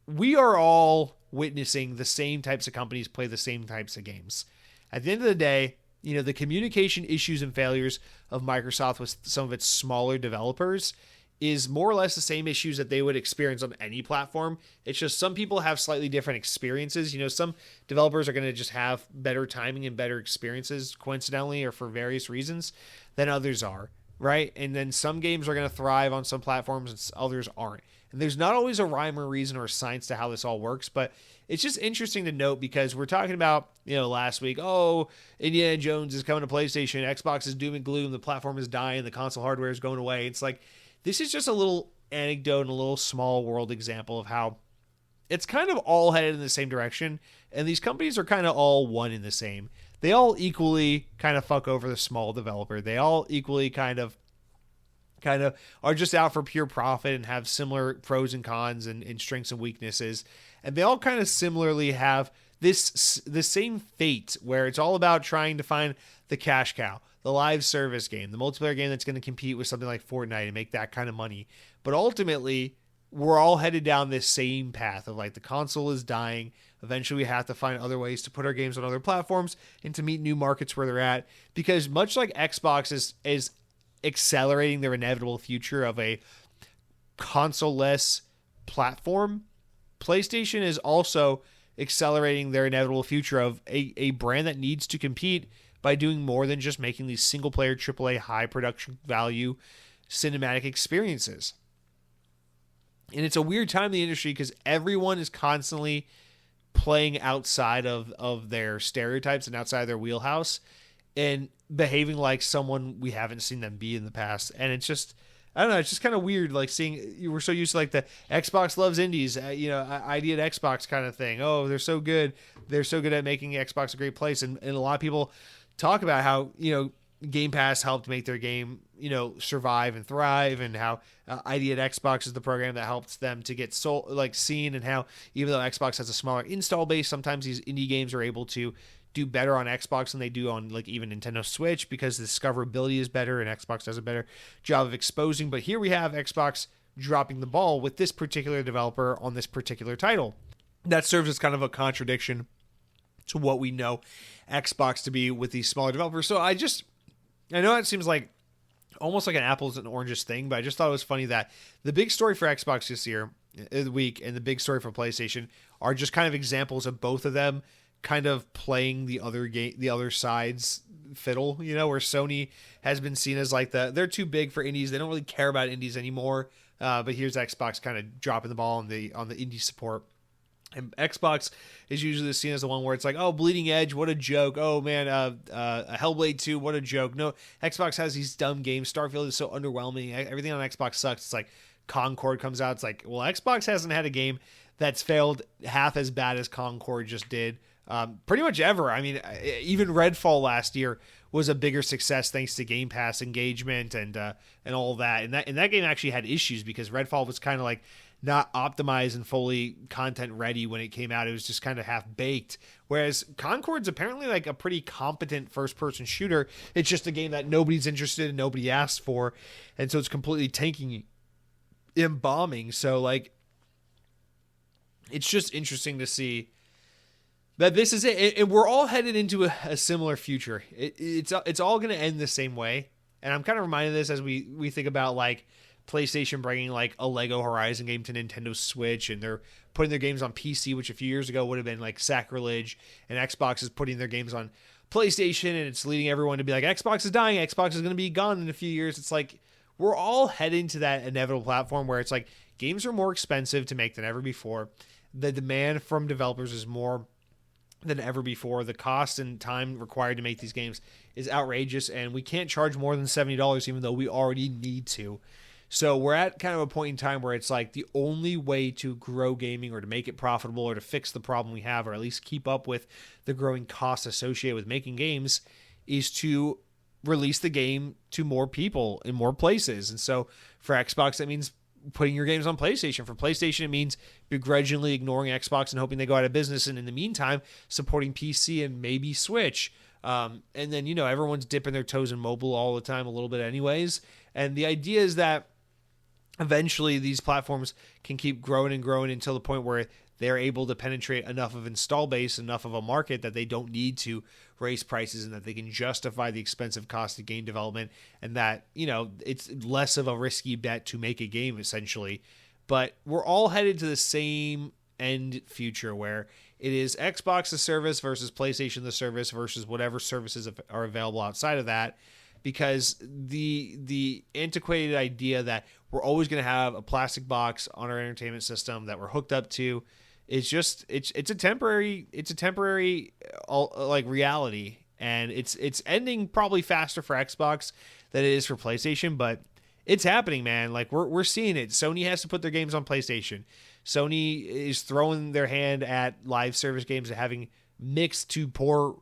we are all witnessing the same types of companies play the same types of games. At the end of the day, the communication issues and failures of Microsoft with some of its smaller developers is more or less the same issues that they would experience on any platform. It's just some people have slightly different experiences. Some developers are going to just have better timing and better experiences coincidentally or for various reasons than others are, right? And then some games are going to thrive on some platforms and others aren't. And there's not always a rhyme or reason or science to how this all works, but it's just interesting to note because we're talking about, last week, Indiana Jones is coming to PlayStation, Xbox is doom and gloom, the platform is dying, the console hardware is going away. It's like, this is just a little anecdote and a little small world example of how it's kind of all headed in the same direction. And these companies are kind of all one in the same. They all equally kind of fuck over the small developer. They all equally kind of are just out for pure profit and have similar pros and cons and strengths and weaknesses. And they all kind of similarly have the same fate where it's all about trying to find the cash cow, the live service game, the multiplayer game that's going to compete with something like Fortnite and make that kind of money. But ultimately, we're all headed down this same path of like the console is dying. Eventually, we have to find other ways to put our games on other platforms and to meet new markets where they're at. Because much like Xbox is accelerating their inevitable future of a console-less platform, PlayStation is also accelerating their inevitable future of a brand that needs to compete by doing more than just making these single-player AAA high production value cinematic experiences. And it's a weird time in the industry because everyone is constantly playing outside of their stereotypes and outside of their wheelhouse and behaving like someone we haven't seen them be in the past. And it's just, I don't know, it's just kind of weird, like seeing, we're so used to like the Xbox loves indies, idea at Xbox kind of thing. Oh, they're so good. They're so good at making Xbox a great place. And a lot of people talk about how, Game Pass helped make their game, survive and thrive, and how ID at Xbox is the program that helps them to get seen, and how even though Xbox has a smaller install base, sometimes these indie games are able to do better on Xbox than they do on like even Nintendo Switch because the discoverability is better and Xbox does a better job of exposing. But here we have Xbox dropping the ball with this particular developer on this particular title. That serves as kind of a contradiction to what we know Xbox to be with these smaller developers. So I know it seems like almost like an apples and oranges thing, but I just thought it was funny that the big story for Xbox this week and the big story for PlayStation are just kind of examples of both of them kind of playing the other side's fiddle, where Sony has been seen as like they're too big for indies. They don't really care about indies anymore. But here's Xbox kind of dropping the ball on the indie support. And Xbox is usually seen as the one where it's like, oh, Bleeding Edge, what a joke. Oh, man, Hellblade 2, what a joke. No, Xbox has these dumb games. Starfield is so underwhelming. Everything on Xbox sucks. It's like Concord comes out. It's like, well, Xbox hasn't had a game that's failed half as bad as Concord just did. Pretty much ever. I mean, even Redfall last year was a bigger success thanks to Game Pass engagement and all that. And that game actually had issues because Redfall was kind of like not optimized and fully content ready when it came out. It was just kind of half baked. Whereas Concord's apparently like a pretty competent first person shooter. It's just a game that nobody's interested in, nobody asked for. And so it's completely tanking and bombing. So like, it's just interesting to see that this is it. And we're all headed into a similar future. It's all going to end the same way. And I'm kind of reminded of this as we think about like PlayStation bringing like a Lego Horizon game to Nintendo Switch, and they're putting their games on PC, which a few years ago would have been like sacrilege, and Xbox is putting their games on PlayStation, and it's leading everyone to be like, Xbox is dying, Xbox is going to be gone in a few years. It's like we're all heading to that inevitable platform where it's like games are more expensive to make than ever before. The demand from developers is more than ever before. The cost and time required to make these games is outrageous, and we can't charge more than $70 even though we already need to. So we're at kind of a point in time where it's like the only way to grow gaming or to make it profitable or to fix the problem we have, or at least keep up with the growing costs associated with making games, is to release the game to more people in more places. And so for Xbox, that means putting your games on PlayStation. For PlayStation, it means begrudgingly ignoring Xbox and hoping they go out of business, and in the meantime supporting PC and maybe Switch. And then, you know, everyone's dipping their toes in mobile all the time a little bit anyways. And the idea is that eventually these platforms can keep growing and growing until the point where they're able to penetrate enough of install base, enough of a market that they don't need to raise prices, and that they can justify the expensive cost of game development, and that, you know, it's less of a risky bet to make a game essentially. But we're all headed to the same end future where it is Xbox the service versus PlayStation the service versus whatever services are available outside of that. Because the antiquated idea that we're always going to have a plastic box on our entertainment system that we're hooked up to is just it's a temporary like reality, and it's ending probably faster for Xbox than it is for PlayStation, but it's happening, man. Like we're seeing it. Sony has to put their games on PlayStation. Sony is throwing their hand at live service games and having mixed to poor,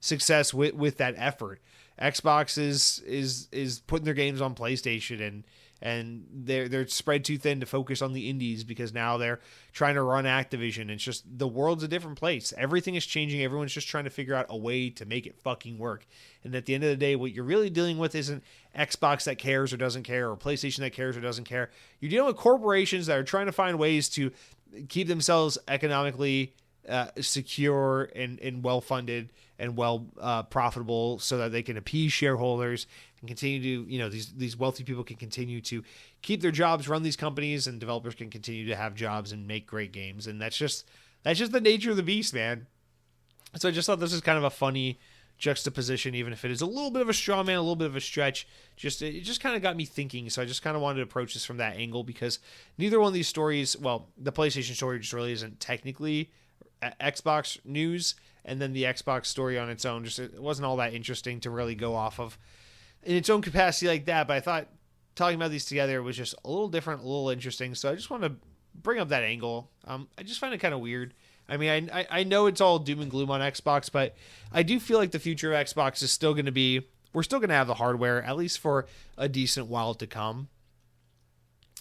success with that effort. Xbox is putting their games on PlayStation, and they're spread too thin to focus on the indies because now they're trying to run Activision. It's just the world's a different place. Everything is changing. Everyone's just trying to figure out a way to make it fucking work. And at the end of the day, what you're really dealing with isn't Xbox that cares or doesn't care, or PlayStation that cares or doesn't care. You're dealing with corporations that are trying to find ways to keep themselves economically secure and well-funded and profitable, so that they can appease shareholders and continue to, you know, these wealthy people can continue to keep their jobs, run these companies, and developers can continue to have jobs and make great games. And that's just the nature of the beast, man. So I just thought this was kind of a funny juxtaposition, even if it is a little bit of a straw man, a little bit of a stretch. It just kind of got me thinking. So I just kind of wanted to approach this from that angle, because neither one of these stories, well, the PlayStation story just really isn't technically Xbox news, and then the Xbox story on its own, just it wasn't all that interesting to really go off of in its own capacity like that. But I thought talking about these together was just a little different, a little interesting. So I just want to bring up that angle. I just find it kind of weird. I mean, I know it's all doom and gloom on Xbox, but I do feel like the future of Xbox is still going to be, we're still going to have the hardware, at least for a decent while to come.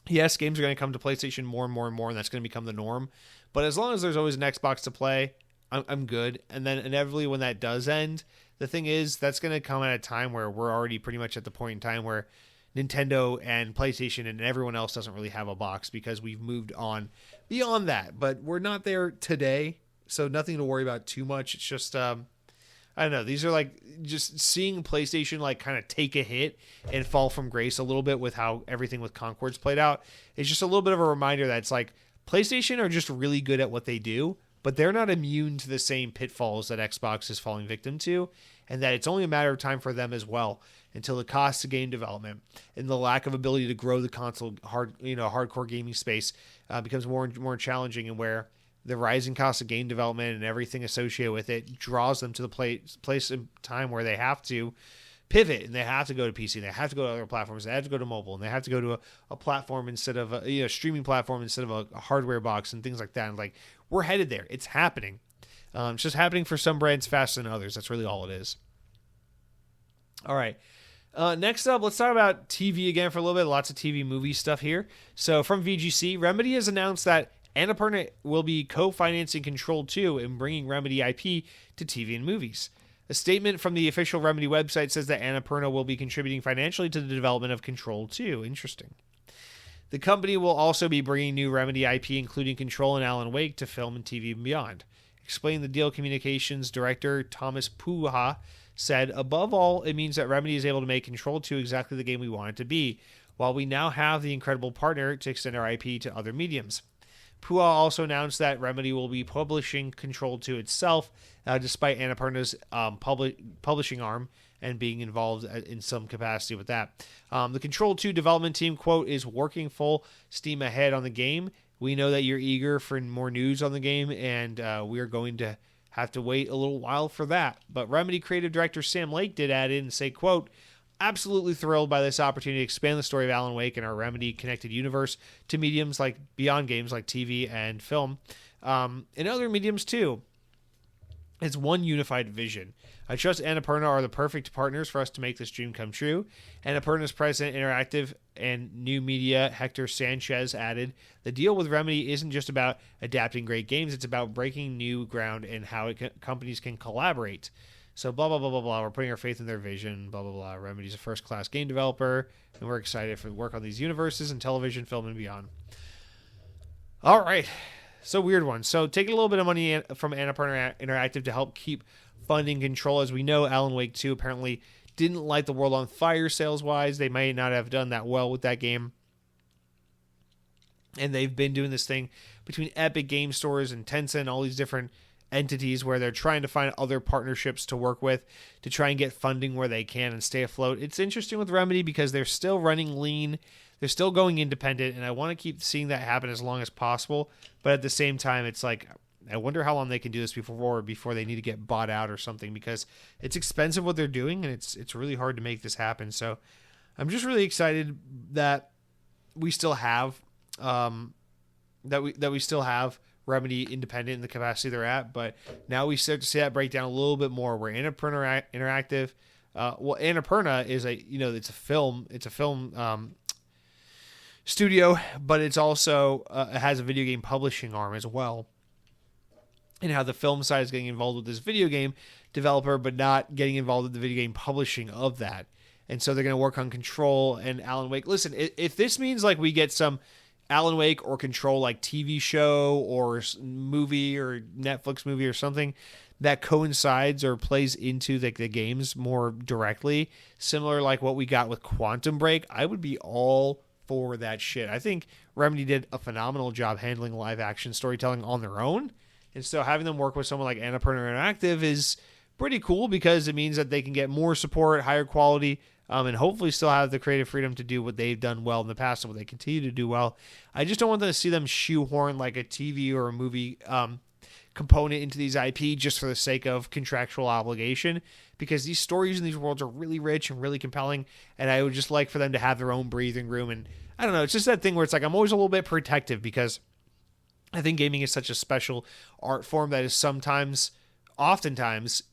Yes, games are going to come to PlayStation more and more and more, and that's going to become the norm. But as long as there's always an Xbox to play, I'm good. And then inevitably when that does end, the thing is that's going to come at a time where we're already pretty much at the point in time where Nintendo and PlayStation and everyone else doesn't really have a box, because we've moved on beyond that. But we're not there today, so nothing to worry about too much. It's just, I don't know. These are like just seeing PlayStation like kind of take a hit and fall from grace a little bit with how everything with Concord's played out. It's just a little bit of a reminder that it's like PlayStation are just really good at what they do, but they're not immune to the same pitfalls that Xbox is falling victim to, and that it's only a matter of time for them as well until the cost of game development and the lack of ability to grow the console hardcore gaming space becomes more and more challenging, and where the rising cost of game development and everything associated with it draws them to the place in time where they have to pivot, and they have to go to PC, and they have to go to other platforms, they have to go to mobile, and they have to go to a platform instead of a streaming platform instead of a hardware box and things like that. And like, we're headed there. It's happening. It's just happening for some brands faster than others. That's really all it is. All right. Next up, let's talk about TV again for a little bit. Lots of TV movie stuff here. So from VGC, Remedy has announced that Annapurna will be co-financing Control 2 and bringing Remedy IP to TV and movies. A statement from the official Remedy website says that Annapurna will be contributing financially to the development of Control 2. Interesting. The company will also be bringing new Remedy IP, including Control and Alan Wake, to film and TV and beyond. Explaining the deal, communications director Thomas Puha said, above all, it means that Remedy is able to make Control 2 exactly the game we want it to be, while we now have the incredible partner to extend our IP to other mediums. Puha also announced that Remedy will be publishing Control 2 itself, despite Annapurna's publishing arm and being involved in some capacity with that. The Control 2 development team, quote, is working full steam ahead on the game. We know that you're eager for more news on the game, and we're going to have to wait a little while for that. But Remedy creative director Sam Lake did add in and say, quote, absolutely thrilled by this opportunity to expand the story of Alan Wake and our Remedy connected universe to mediums like beyond games like TV and film, and other mediums too. It's one unified vision. I trust Annapurna are the perfect partners for us to make this dream come true. Annapurna's president, Interactive and New Media, Hector Sanchez, added, the deal with Remedy isn't just about adapting great games, it's about breaking new ground and how companies can collaborate. So blah, blah, blah, blah, blah. We're putting our faith in their vision, blah, blah, blah. Remedy's a first-class game developer, and we're excited for the work on these universes and television, film, and beyond. All right. So weird one. So taking a little bit of money from Annapurna Interactive to help keep funding Control. As we know, Alan Wake 2 apparently didn't light the world on fire sales-wise. They may not have done that well with that game. And they've been doing this thing between Epic Game Stores and Tencent, all these different entities where they're trying to find other partnerships to work with to try and get funding where they can and stay afloat. It's interesting with Remedy because they're still running lean. They're still going independent, and I want to keep seeing that happen as long as possible. But at the same time, it's like, I wonder how long they can do this before they need to get bought out or something, because it's expensive what they're doing, and it's really hard to make this happen. So I'm just really excited that we still have that we still have Remedy independent in the capacity they're at. But now we start to see that break down a little bit more, where Annapurna Interactive, Annapurna is it's a film studio, but it's also it has a video game publishing arm as well. And how the film side is getting involved with this video game developer, but not getting involved with the video game publishing of that. And so they're going to work on Control and Alan Wake. Listen, if this means like we get some Alan Wake or Control like TV show or movie or Netflix movie or something that coincides or plays into the games more directly, similar like what we got with Quantum Break, I would be all for that shit. I think Remedy did a phenomenal job handling live action storytelling on their own. And so having them work with someone like Annapurna Interactive is pretty cool, because it means that they can get more support, higher quality, and hopefully still have the creative freedom to do what they've done well in the past and what they continue to do well. I just don't want to see them shoehorn like a TV or a movie component into these IP just for the sake of contractual obligation, because these stories in these worlds are really rich and really compelling, and I would just like for them to have their own breathing room. And I don't know, it's just that thing where it's like I'm always a little bit protective, because I think gaming is such a special art form that is oftentimes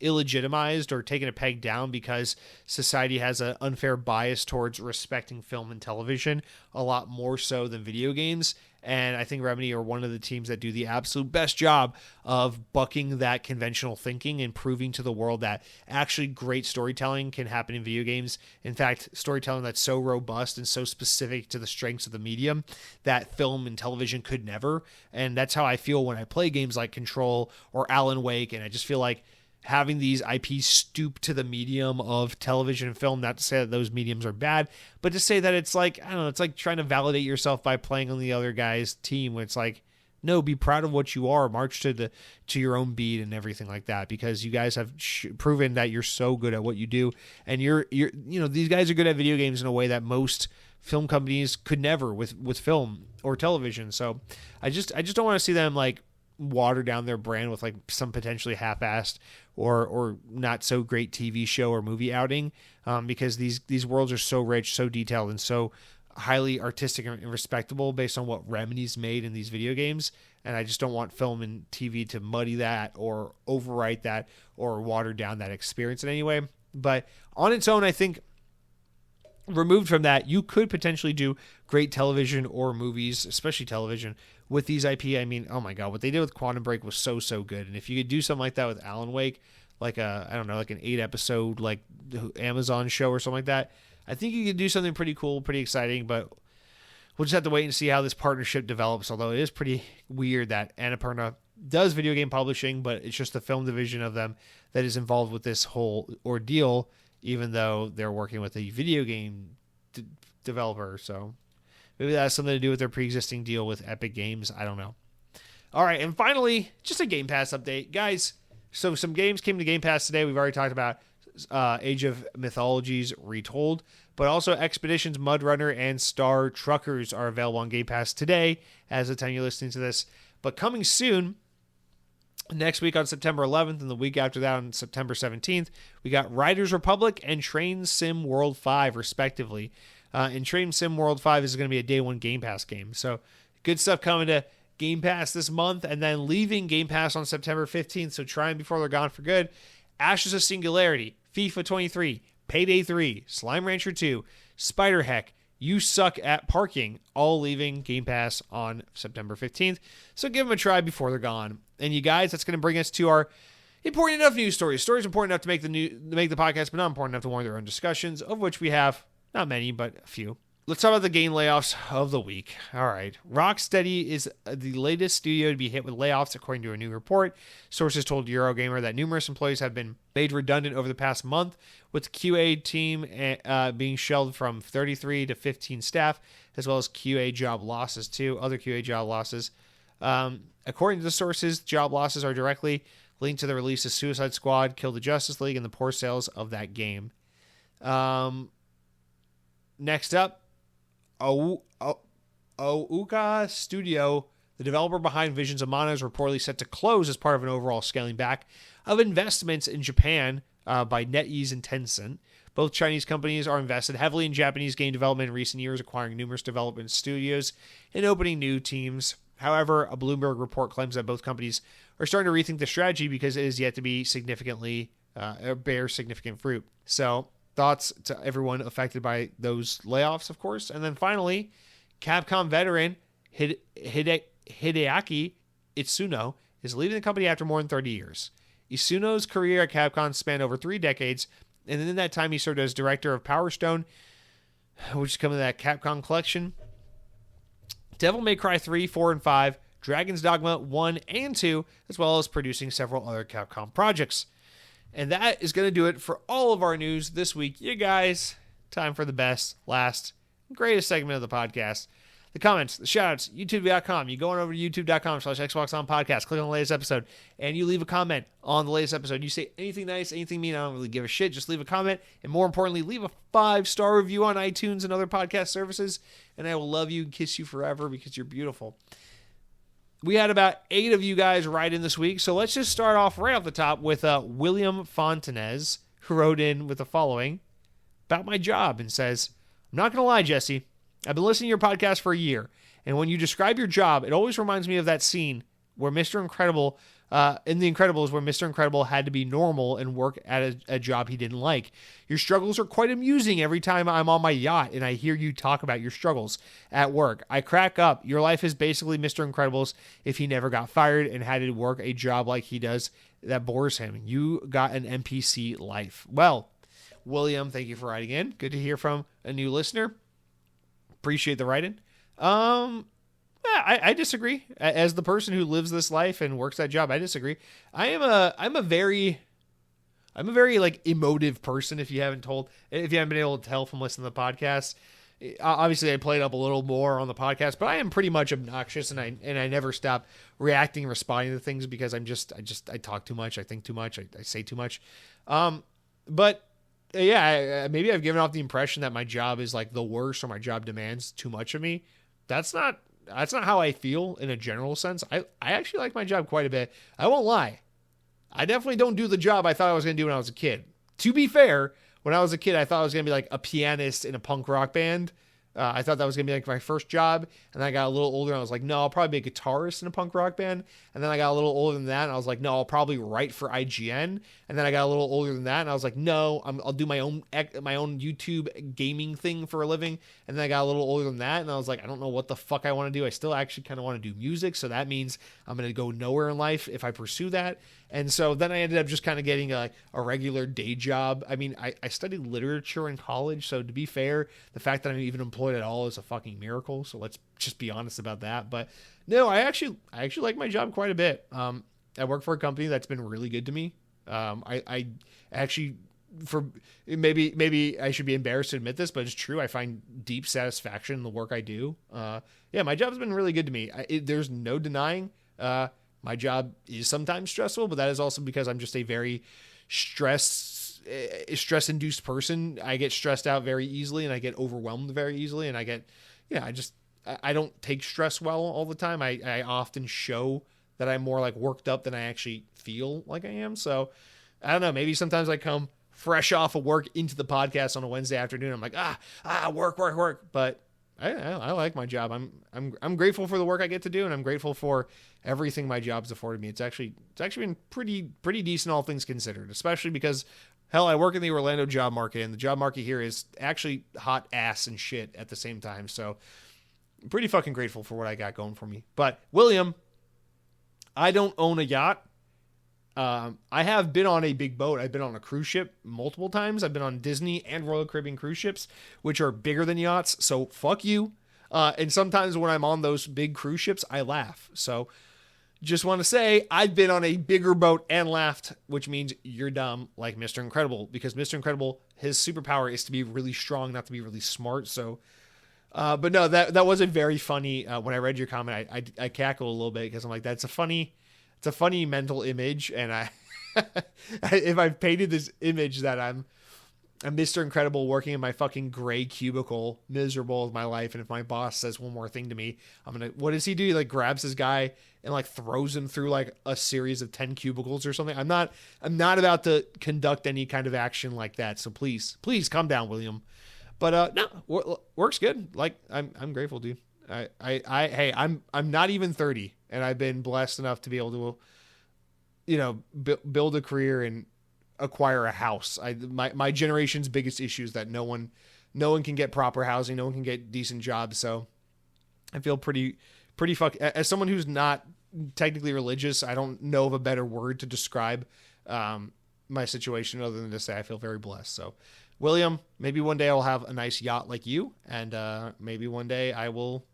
illegitimized or taken a peg down because society has an unfair bias towards respecting film and television a lot more so than video games. And I think Remedy are one of the teams that do the absolute best job of bucking that conventional thinking and proving to the world that actually great storytelling can happen in video games. In fact, storytelling that's so robust and so specific to the strengths of the medium that film and television could never. And that's how I feel when I play games like Control or Alan Wake. And I just feel like having these IPs stoop to the medium of television and film, not to say that those mediums are bad, but to say that it's like, I don't know, it's like trying to validate yourself by playing on the other guy's team, when it's like, no, be proud of what you are, march to your own beat and everything like that, because you guys have proven that you're so good at what you do. And you're these guys are good at video games in a way that most film companies could never with film or television. So I just don't want to see them like water down their brand with like some potentially half-assed or not so great TV show or movie outing, because these worlds are so rich, so detailed, and so highly artistic and respectable based on what Remedy's made in these video games. And I just don't want film and TV to muddy that or overwrite that or water down that experience in any way. But on its own, I think removed from that, you could potentially do great television or movies, especially television, with these IP. I mean, oh my God, what they did with Quantum Break was so good. And if you could do something like that with Alan Wake, like I don't know, like an 8-episode like Amazon show or something like that, I think you could do something pretty cool, pretty exciting. But we'll just have to wait and see how this partnership develops. Although it is pretty weird that Annapurna does video game publishing, but it's just the film division of them that is involved with this whole ordeal, even though they're working with a video game developer. So maybe that has something to do with their pre-existing deal with Epic Games. I don't know. All right, and finally, just a Game Pass update. Guys, so some games came to Game Pass today. We've already talked about Age of Mythology's Retold, but also Expeditions, Mud Runner, and Star Truckers are available on Game Pass today as the time you're listening to this. But coming soon, next week on September 11th and the week after that on September 17th, we got Riders Republic and Train Sim World 5, respectively. And Train Sim World 5 is going to be a day one Game Pass game. So good stuff coming to Game Pass this month, and then leaving Game Pass on September 15th, so try them before they're gone for good. Ashes of Singularity, FIFA 23, Payday 3, Slime Rancher 2, Spider Heck, You Suck at Parking, all leaving Game Pass on September 15th. So give them a try before they're gone. And you guys, that's going to bring us to our important enough news stories. Stories important enough to make the podcast, but not important enough to warrant their own discussions, of which we have not many, but a few. Let's talk about the game layoffs of the week. All right. Rocksteady is the latest studio to be hit with layoffs, according to a new report. Sources told Eurogamer that numerous employees have been made redundant over the past month, with the QA team being shelved from 33 to 15 staff, as well as QA job losses too, other QA job losses. According to the sources, job losses are directly linked to the release of Suicide Squad, Kill the Justice League, and the poor sales of that game. Next up, Ouka Studio, the developer behind Visions of Mana, is reportedly set to close as part of an overall scaling back of investments in Japan by NetEase and Tencent. Both Chinese companies are invested heavily in Japanese game development in recent years, acquiring numerous development studios and opening new teams. However, a Bloomberg report claims that both companies are starting to rethink the strategy because it is yet to be bear significant fruit. So, thoughts to everyone affected by those layoffs, of course. And then finally, Capcom veteran Hideaki Itsuno is leaving the company after more than 30 years. Itsuno's career at Capcom spanned over 3 decades, and in that time he served as director of Power Stone, which is coming to that Capcom collection, Devil May Cry 3, 4, and 5, Dragon's Dogma 1 and 2, as well as producing several other Capcom projects. And that is going to do it for all of our news this week. You guys, time for the best, last, greatest segment of the podcast. The comments, the shoutouts, youtube.com. You go on over to youtube.com/XboxOnPodcast, click on the latest episode, and you leave a comment on the latest episode. You say anything nice, anything mean, I don't really give a shit. Just leave a comment, and more importantly, leave a 5-star review on iTunes and other podcast services, and I will love you and kiss you forever because you're beautiful. We had about 8 of you guys write in this week, so let's just start off right off the top with William Fontanez, who wrote in with the following about my job and says, I'm not going to lie, Jesse. I've been listening to your podcast for a year, and when you describe your job, it always reminds me of that scene where Mr. Incredible, in The Incredibles, where Mr. Incredible had to be normal and work at a job he didn't like. Your struggles are quite amusing every time I'm on my yacht and I hear you talk about your struggles at work. I crack up. Your life is basically Mr. Incredible's if he never got fired and had to work a job like he does that bores him. You got an NPC life. Well, William, thank you for writing in. Good to hear from a new listener. Appreciate the write-in. I disagree. As the person who lives this life and works that job, I disagree. I'm a very like emotive person. If you haven't been able to tell from listening to the podcast, obviously I played up a little more on the podcast, but I am pretty much obnoxious, and I never stop reacting, responding to things because I talk too much, I think too much, I say too much. But yeah, maybe I've given off the impression that my job is like the worst, or my job demands too much of me. That's not how I feel in a general sense. I actually like my job quite a bit. I won't lie. I definitely don't do the job I thought I was going to do when I was a kid. To be fair, when I was a kid, I thought I was going to be like a pianist in a punk rock band. I thought that was going to be like my first job. And then I got a little older and I was like, no, I'll probably be a guitarist in a punk rock band. And then I got a little older than that and I was like, no, I'll probably write for IGN. And then I got a little older than that and I was like, no, I'll do my own YouTube gaming thing for a living. And then I got a little older than that and I was like, I don't know what the fuck I want to do. I still actually kind of want to do music. So that means I'm going to go nowhere in life if I pursue that. And so then I ended up just kind of getting a regular day job. I mean, I studied literature in college. So to be fair, the fact that I'm even employed at all is a fucking miracle. So let's just be honest about that. But no, I actually like my job quite a bit. I work for a company that's been really good to me. I actually, for maybe I should be embarrassed to admit this, but it's true. I find deep satisfaction in the work I do. Yeah, my job's been really good to me. There's no denying, my job is sometimes stressful, but that is also because I'm just a very stress-induced person. I get stressed out very easily and I get overwhelmed very easily. And I don't take stress well all the time. I often show that I'm more like worked up than I actually feel like I am. So I don't know, maybe sometimes I come fresh off of work into the podcast on a Wednesday afternoon. I'm like, work. But I like my job. I'm grateful for the work I get to do, and I'm grateful for everything my job's afforded me. It's actually been pretty decent, all things considered, especially because, hell, I work in the Orlando job market, and the job market here is actually hot ass and shit at the same time. So I'm pretty fucking grateful for what I got going for me. But William, I don't own a yacht. I have been on a big boat. I've been on a cruise ship multiple times. I've been on Disney and Royal Caribbean cruise ships, which are bigger than yachts. So fuck you. And sometimes when I'm on those big cruise ships, I laugh. So just want to say I've been on a bigger boat and laughed, which means you're dumb like Mr. Incredible, because Mr. Incredible, his superpower is to be really strong, not to be really smart. So, but no, that was a very funny, when I read your comment, I cackled a little bit because I'm like, it's a funny mental image. And if I've painted this image that I'm Mr. Incredible working in my fucking gray cubicle, miserable with my life. And if my boss says one more thing to me, what does he do? He like grabs this guy and like throws him through like a series of 10 cubicles or something. I'm not about to conduct any kind of action like that. So please calm down, William. But, no, works good. Like I'm grateful, dude. Hey, I'm not even 30 and I've been blessed enough to be able to, build a career and acquire a house. My generation's biggest issue is that no one can get proper housing. No one can get decent jobs. So I feel pretty as someone who's not technically religious, I don't know of a better word to describe, my situation other than to say I feel very blessed. So William, maybe one day I'll have a nice yacht like you. And, maybe one day I'll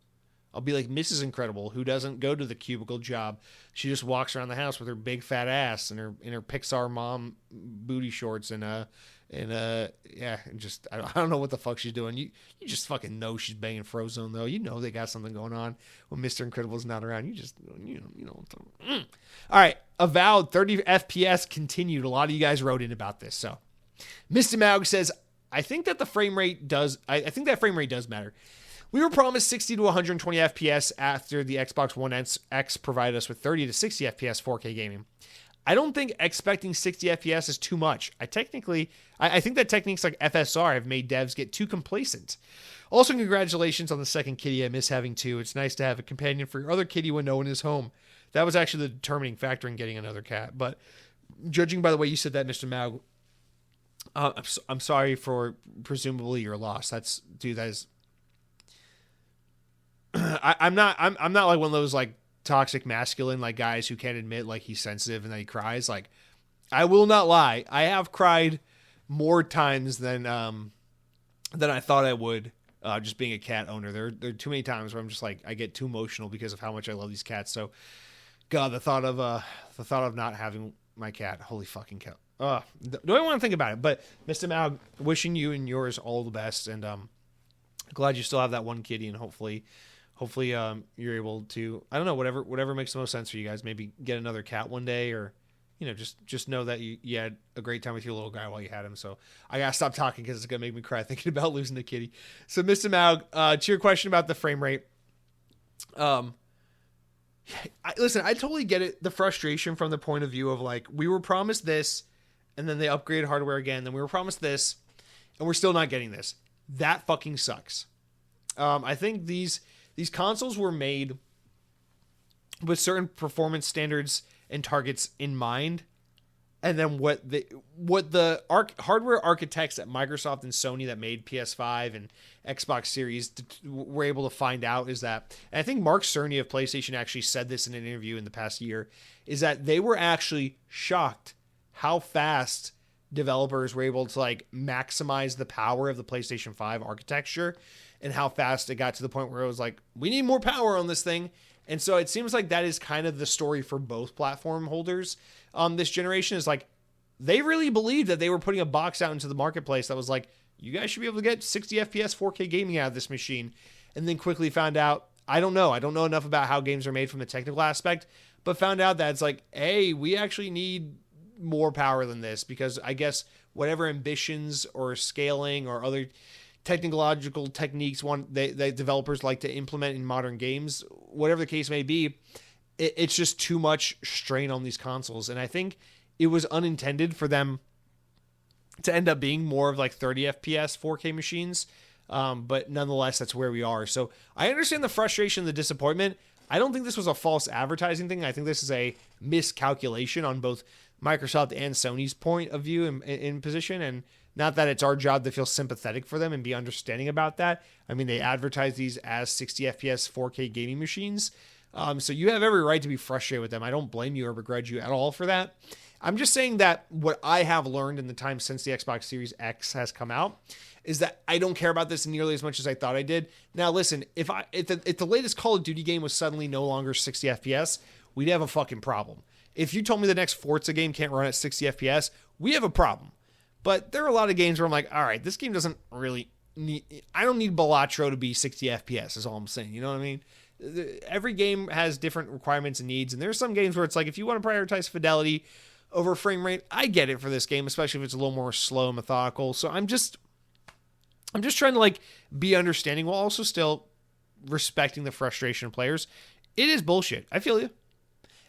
be like Mrs. Incredible, who doesn't go to the cubicle job. She just walks around the house with her big fat ass and her Pixar mom booty shorts and just I don't know what the fuck she's doing. You just fucking know she's banging Frozone though. You know they got something going on when Mr. Incredible's not around. You know. All right, Avowed 30 FPS continued. A lot of you guys wrote in about this. So, Mr. Maug says, I think that frame rate does matter. We were promised 60 to 120 FPS after the Xbox One X provided us with 30 to 60 FPS 4K gaming. I don't think expecting 60 FPS is too much. I think that techniques like FSR have made devs get too complacent. Also, congratulations on the second kitty. I miss having two. It's nice to have a companion for your other kitty when no one is home. That was actually the determining factor in getting another cat. But judging by the way you said that, Mr. Maug, I'm sorry for presumably your loss. That is. I'm not like one of those like toxic masculine like guys who can't admit like he's sensitive and that he cries. Like, I will not lie, I have cried more times than I thought I would. Just being a cat owner, there are too many times where I'm just like I get too emotional because of how much I love these cats. So, God, the thought of not having my cat, holy fucking cow. Don't even want to think about it. But Mr. Maug, wishing you and yours all the best, and glad you still have that one kitty, and hopefully you're able to, I don't know, whatever makes the most sense for you guys. Maybe get another cat one day, or just know that you had a great time with your little guy while you had him. So I gotta stop talking because it's gonna make me cry thinking about losing the kitty. So Mr. Maug, to your question about the frame rate, listen, I totally get it. The frustration from the point of view of like, we were promised this, and then they upgraded hardware again. Then we were promised this, and we're still not getting this. That fucking sucks. I think these consoles were made with certain performance standards and targets in mind, and then what the hardware architects at Microsoft and Sony that made PS5 and Xbox Series were able to find out is that, and I think Mark Cerny of PlayStation actually said this in an interview in the past year, is that they were actually shocked how fast developers were able to like maximize the power of the PlayStation 5 architecture, and how fast it got to the point where it was like, we need more power on this thing. And so it seems like that is kind of the story for both platform holders. This generation is like, they really believed that they were putting a box out into the marketplace that was like, you guys should be able to get 60 FPS 4K gaming out of this machine. And then quickly found out, I don't know enough about how games are made from the technical aspect, but found out that it's like, hey, we actually need more power than this, because I guess whatever ambitions or scaling or other technological techniques that developers like to implement in modern games, whatever the case may be, it's just too much strain on these consoles. And I think it was unintended for them to end up being more of like 30 FPS 4K machines. But nonetheless, that's where we are. So I understand the frustration, the disappointment. I don't think this was a false advertising thing. I think this is a miscalculation on both Microsoft and Sony's point of view in position. And not that it's our job to feel sympathetic for them and be understanding about that. I mean, they advertise these as 60 FPS 4K gaming machines. So you have every right to be frustrated with them. I don't blame you or begrudge you at all for that. I'm just saying that what I have learned in the time since the Xbox Series X has come out is that I don't care about this nearly as much as I thought I did. Now, listen, if the latest Call of Duty game was suddenly no longer 60 FPS, we'd have a fucking problem. If you told me the next Forza game can't run at 60 FPS, we have a problem. But there are a lot of games where I'm like, all right, this game doesn't really need, I don't need Balatro to be 60 FPS is all I'm saying. You know what I mean? Every game has different requirements and needs. And there's some games where it's like, if you want to prioritize fidelity over frame rate, I get it for this game, especially if it's a little more slow and methodical. So I'm just trying to like be understanding while also still respecting the frustration of players. It is bullshit. I feel you.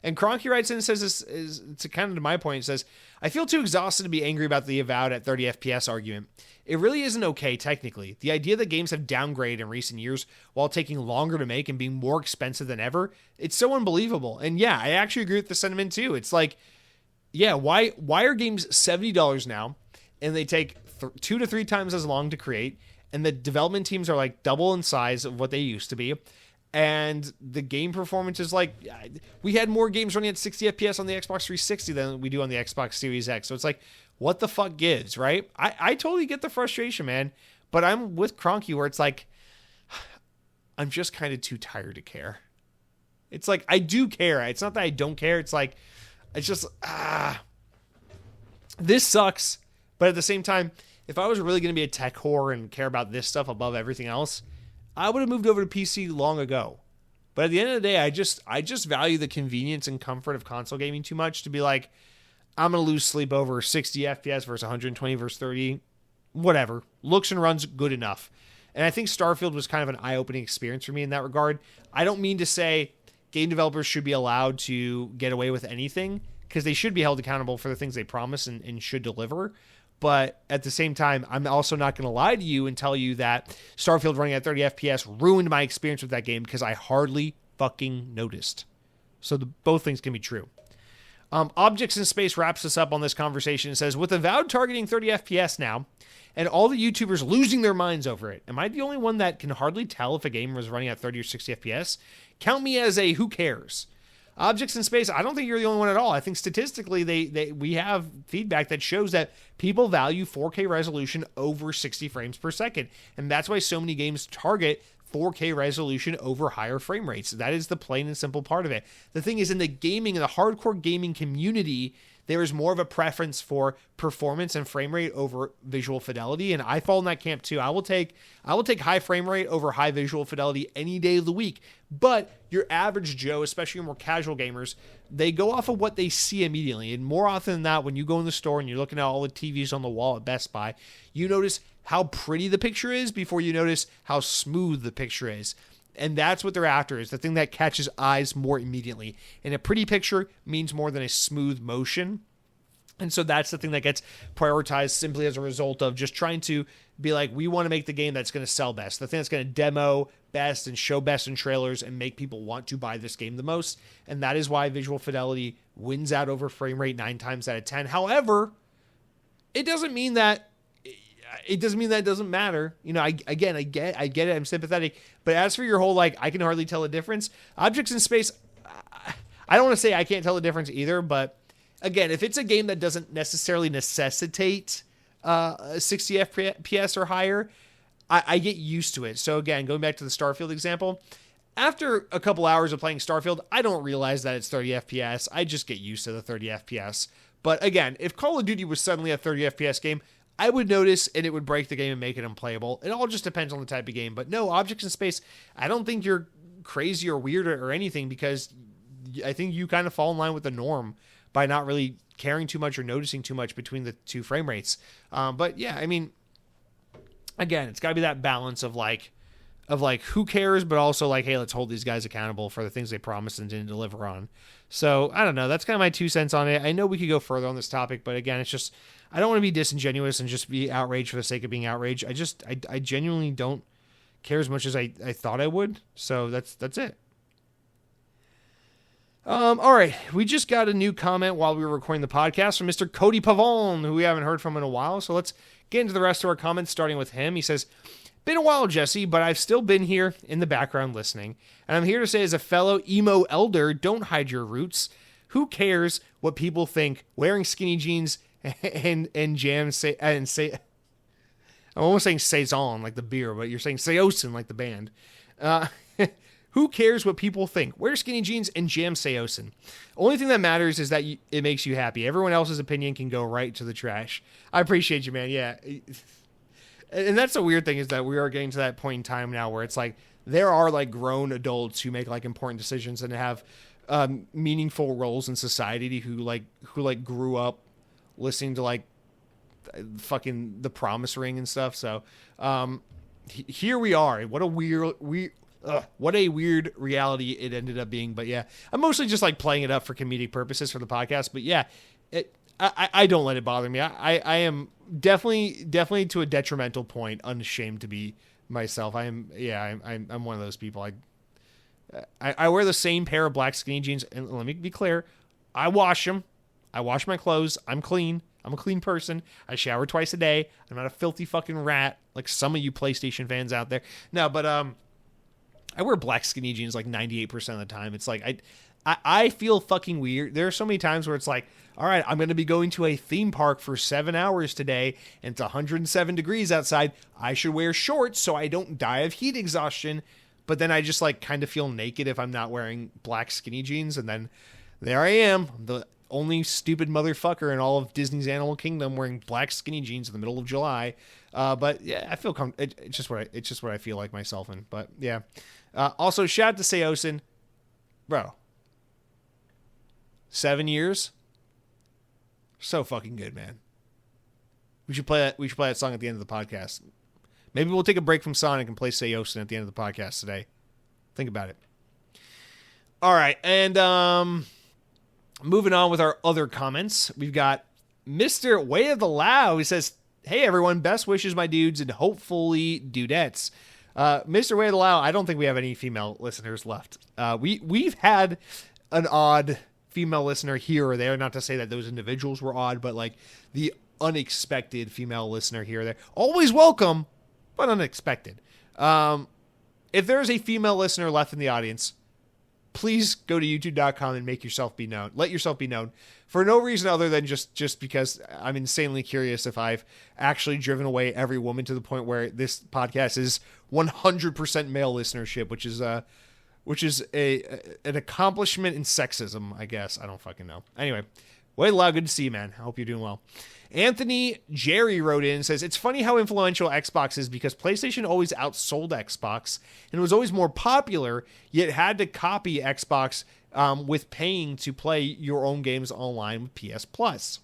And Cronky writes in and says this is to kind of to my point. It says, I feel too exhausted to be angry about the avowed at 30 FPS argument. It really isn't okay technically. The idea that games have downgraded in recent years while taking longer to make and being more expensive than ever, it's so unbelievable. And yeah, I actually agree with the sentiment too. It's like, yeah, why are games $70 now and they take 2 to 3 times as long to create, and the development teams are like double in size of what they used to be? And the game performance is like, we had more games running at 60 FPS on the Xbox 360 than we do on the Xbox Series X. So it's like, what the fuck gives, right? I totally get the frustration, man. But I'm with Cronky where it's like, I'm just kind of too tired to care. It's like, I do care. It's not that I don't care. It's like, it's just, this sucks. But at the same time, if I was really going to be a tech whore and care about this stuff above everything else, I would have moved over to PC long ago. But at the end of the day, I just value the convenience and comfort of console gaming too much to be like, I'm going to lose sleep over 60 FPS versus 120 versus 30. Whatever. Looks and runs good enough. And I think Starfield was kind of an eye-opening experience for me in that regard. I don't mean to say game developers should be allowed to get away with anything, because they should be held accountable for the things they promise and should deliver. But at the same time, I'm also not going to lie to you and tell you that Starfield running at 30 FPS ruined my experience with that game, because I hardly fucking noticed. So both things can be true. Objects in Space wraps us up on this conversation and says, with Avowed targeting 30 FPS now, and all the YouTubers losing their minds over it, am I the only one that can hardly tell if a game was running at 30 or 60 FPS? Count me as a who cares. Objects in Space, I don't think you're the only one at all. I think statistically, we have feedback that shows that people value 4K resolution over 60 frames per second. And that's why so many games target 4K resolution over higher frame rates. That is the plain and simple part of it. The thing is, in the hardcore gaming community, there is more of a preference for performance and frame rate over visual fidelity, and I fall in that camp too. I will take high frame rate over high visual fidelity any day of the week. But your average Joe, especially your more casual gamers, they go off of what they see immediately. And more often than not, when you go in the store and you're looking at all the TVs on the wall at Best Buy, you notice how pretty the picture is before you notice how smooth the picture is. And that's what they're after, is the thing that catches eyes more immediately. And a pretty picture means more than a smooth motion. And so that's the thing that gets prioritized simply as a result of just trying to be like, we want to make the game that's going to sell best, the thing that's going to demo best and show best in trailers and make people want to buy this game the most. And that is why visual fidelity wins out over frame rate 9 times out of 10. However, it doesn't mean that it doesn't matter. You know, I get it. I'm sympathetic. But as for your whole, like, I can hardly tell a difference. Objects in Space, I don't want to say I can't tell the difference either, but again, if it's a game that doesn't necessarily necessitate 60 FPS or higher, I get used to it. So again, going back to the Starfield example, after a couple hours of playing Starfield, I don't realize that it's 30 FPS. I just get used to the 30 FPS. But again, if Call of Duty was suddenly a 30 FPS game, I would notice and it would break the game and make it unplayable. It all just depends on the type of game. But no, Objects in Space, I don't think you're crazy or weird or anything, because I think you kind of fall in line with the norm by not really caring too much or noticing too much between the 2 frame rates. But yeah, I mean, again, it's got to be that balance of like who cares, but also like, hey, let's hold these guys accountable for the things they promised and didn't deliver on. So I don't know. That's kind of my 2 cents on it. I know we could go further on this topic, but again, it's just, I don't want to be disingenuous and just be outraged for the sake of being outraged. I genuinely don't care as much as I thought I would. So that's it. All right. We just got a new comment while we were recording the podcast from Mr. Cody Pavone, who we haven't heard from in a while. So let's get into the rest of our comments, starting with him. He says, "Been a while, Jesse, but I've still been here in the background listening. And I'm here to say, as a fellow emo elder, don't hide your roots. Who cares what people think? Wearing skinny jeans and jam say, I'm almost saying saison like the beer, but you're saying SAOSIN like the band. Who cares what people think? Wear skinny jeans and jam SAOSIN. Only thing that matters is that it makes you happy. Everyone else's opinion can go right to the trash." I appreciate you, man. Yeah. And that's the weird thing, is that we are getting to that point in time now where it's like there are like grown adults who make like important decisions and have meaningful roles in society who grew up listening to like fucking The Promise Ring and stuff. So here we are. What a weird reality it ended up being. But yeah, I'm mostly just like playing it up for comedic purposes for the podcast. But yeah, I don't let it bother me. I am definitely to a detrimental point unashamed to be myself. I'm one of those people. I wear the same pair of black skinny jeans, and let me be clear, I wash them. I wash my clothes. I'm clean. I'm a clean person. I shower twice a day. I'm not a filthy fucking rat like some of you PlayStation fans out there. No, but I wear black skinny jeans like 98% of the time. It's like I feel fucking weird. There are so many times where it's like, all right, I'm going to be going to a theme park for 7 hours today, and it's 107 degrees outside. I should wear shorts so I don't die of heat exhaustion. But then I just like kind of feel naked if I'm not wearing black skinny jeans. And then there I am, the only stupid motherfucker in all of Disney's Animal Kingdom wearing black skinny jeans in the middle of July. But yeah, I feel it's just what I feel like myself in. But yeah. Also, shout out to SAOSIN. Bro. 7 years? So fucking good, man. We should play that song at the end of the podcast. Maybe we'll take a break from Sonic and play SAOSIN at the end of the podcast today. Think about it. All right, and moving on with our other comments, we've got Mr. Way of the Lao. He says, "Hey everyone, best wishes, my dudes, and hopefully dudettes." Mr. Way of the Lao, I don't think we have any female listeners left. We've had an odd female listener here or there. Not to say that those individuals were odd, but like the unexpected female listener here or there. Always welcome, but unexpected. If there's a female listener left in the audience, please go to youtube.com and make yourself be known. Let yourself be known for no reason other than just because I'm insanely curious if I've actually driven away every woman to the point where this podcast is 100% male listenership, which is an accomplishment in sexism, I guess. I don't fucking know. Anyway, way loud. Good to see you, man. I hope you're doing well. Anthony Jerry wrote in and says, "It's funny how influential Xbox is because PlayStation always outsold Xbox and was always more popular, yet had to copy Xbox with paying to play your own games online with PS Plus."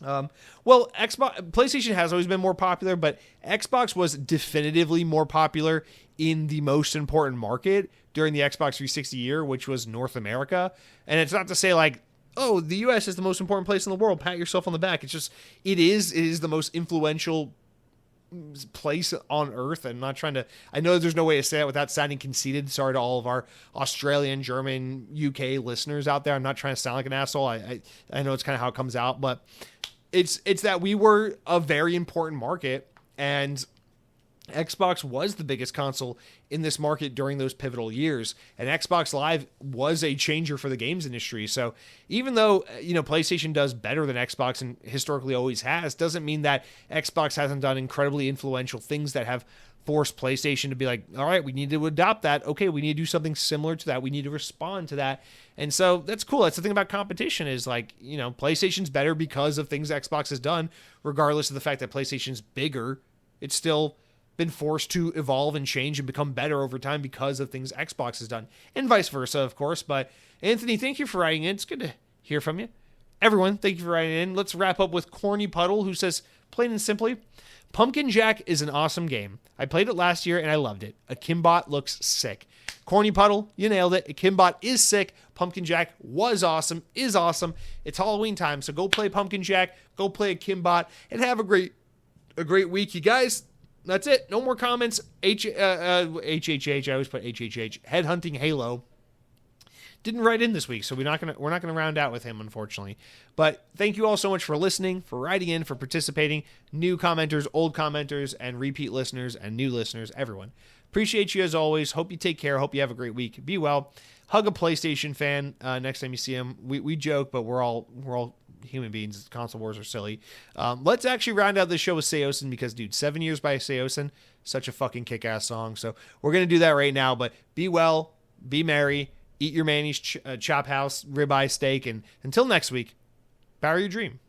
Well, PlayStation has always been more popular, but Xbox was definitively more popular in the most important market during the Xbox 360 year, which was North America. And it's not to say like oh, the U.S. is the most important place in the world. Pat yourself on the back. It's just, it is the most influential place on earth. And I'm not trying to, I know there's no way to say that without sounding conceited. Sorry to all of our Australian, German, UK listeners out there. I'm not trying to sound like an asshole. I know it's kind of how it comes out, but it's that we were a very important market, and Xbox was the biggest console in this market during those pivotal years, and Xbox Live was a changer for the games industry. So even though, PlayStation does better than Xbox and historically always has, doesn't mean that Xbox hasn't done incredibly influential things that have forced PlayStation to be like, all right, we need to adopt that. Okay, we need to do something similar to that. We need to respond to that. And so that's cool. That's the thing about competition is like, PlayStation's better because of things Xbox has done, regardless of the fact that PlayStation's bigger. It's still been forced to evolve and change and become better over time because of things Xbox has done, and vice versa, of course. But Anthony, thank you for writing in. It's good to hear from you. Everyone, thank you for writing in. Let's wrap up with Corny Puddle, who says, plain and simply, Pumpkin Jack is an awesome game. I played it last year and I loved it. Akimbot looks sick. Corny Puddle, you nailed it. Akimbot is sick. Pumpkin Jack was awesome, is awesome. It's Halloween time, so go play Pumpkin Jack, go play Akimbot, and have a great week, you guys. That's it. No more comments. HHH. I always put HHH. Headhunting Halo didn't write in this week, so we're not gonna round out with him, unfortunately. But thank you all so much for listening, for writing in, for participating. New commenters, old commenters, and repeat listeners and new listeners. Everyone, appreciate you as always. Hope you take care. Hope you have a great week. Be well. Hug a PlayStation fan next time you see him. We joke, but we're all human beings. Console wars are silly. Let's actually round out this show with SAOSIN because, dude, 7 Years by SAOSIN, such a fucking kick-ass song. So we're going to do that right now, but be well, be merry, eat your Manny's Chop House ribeye steak, and until next week, power your dream.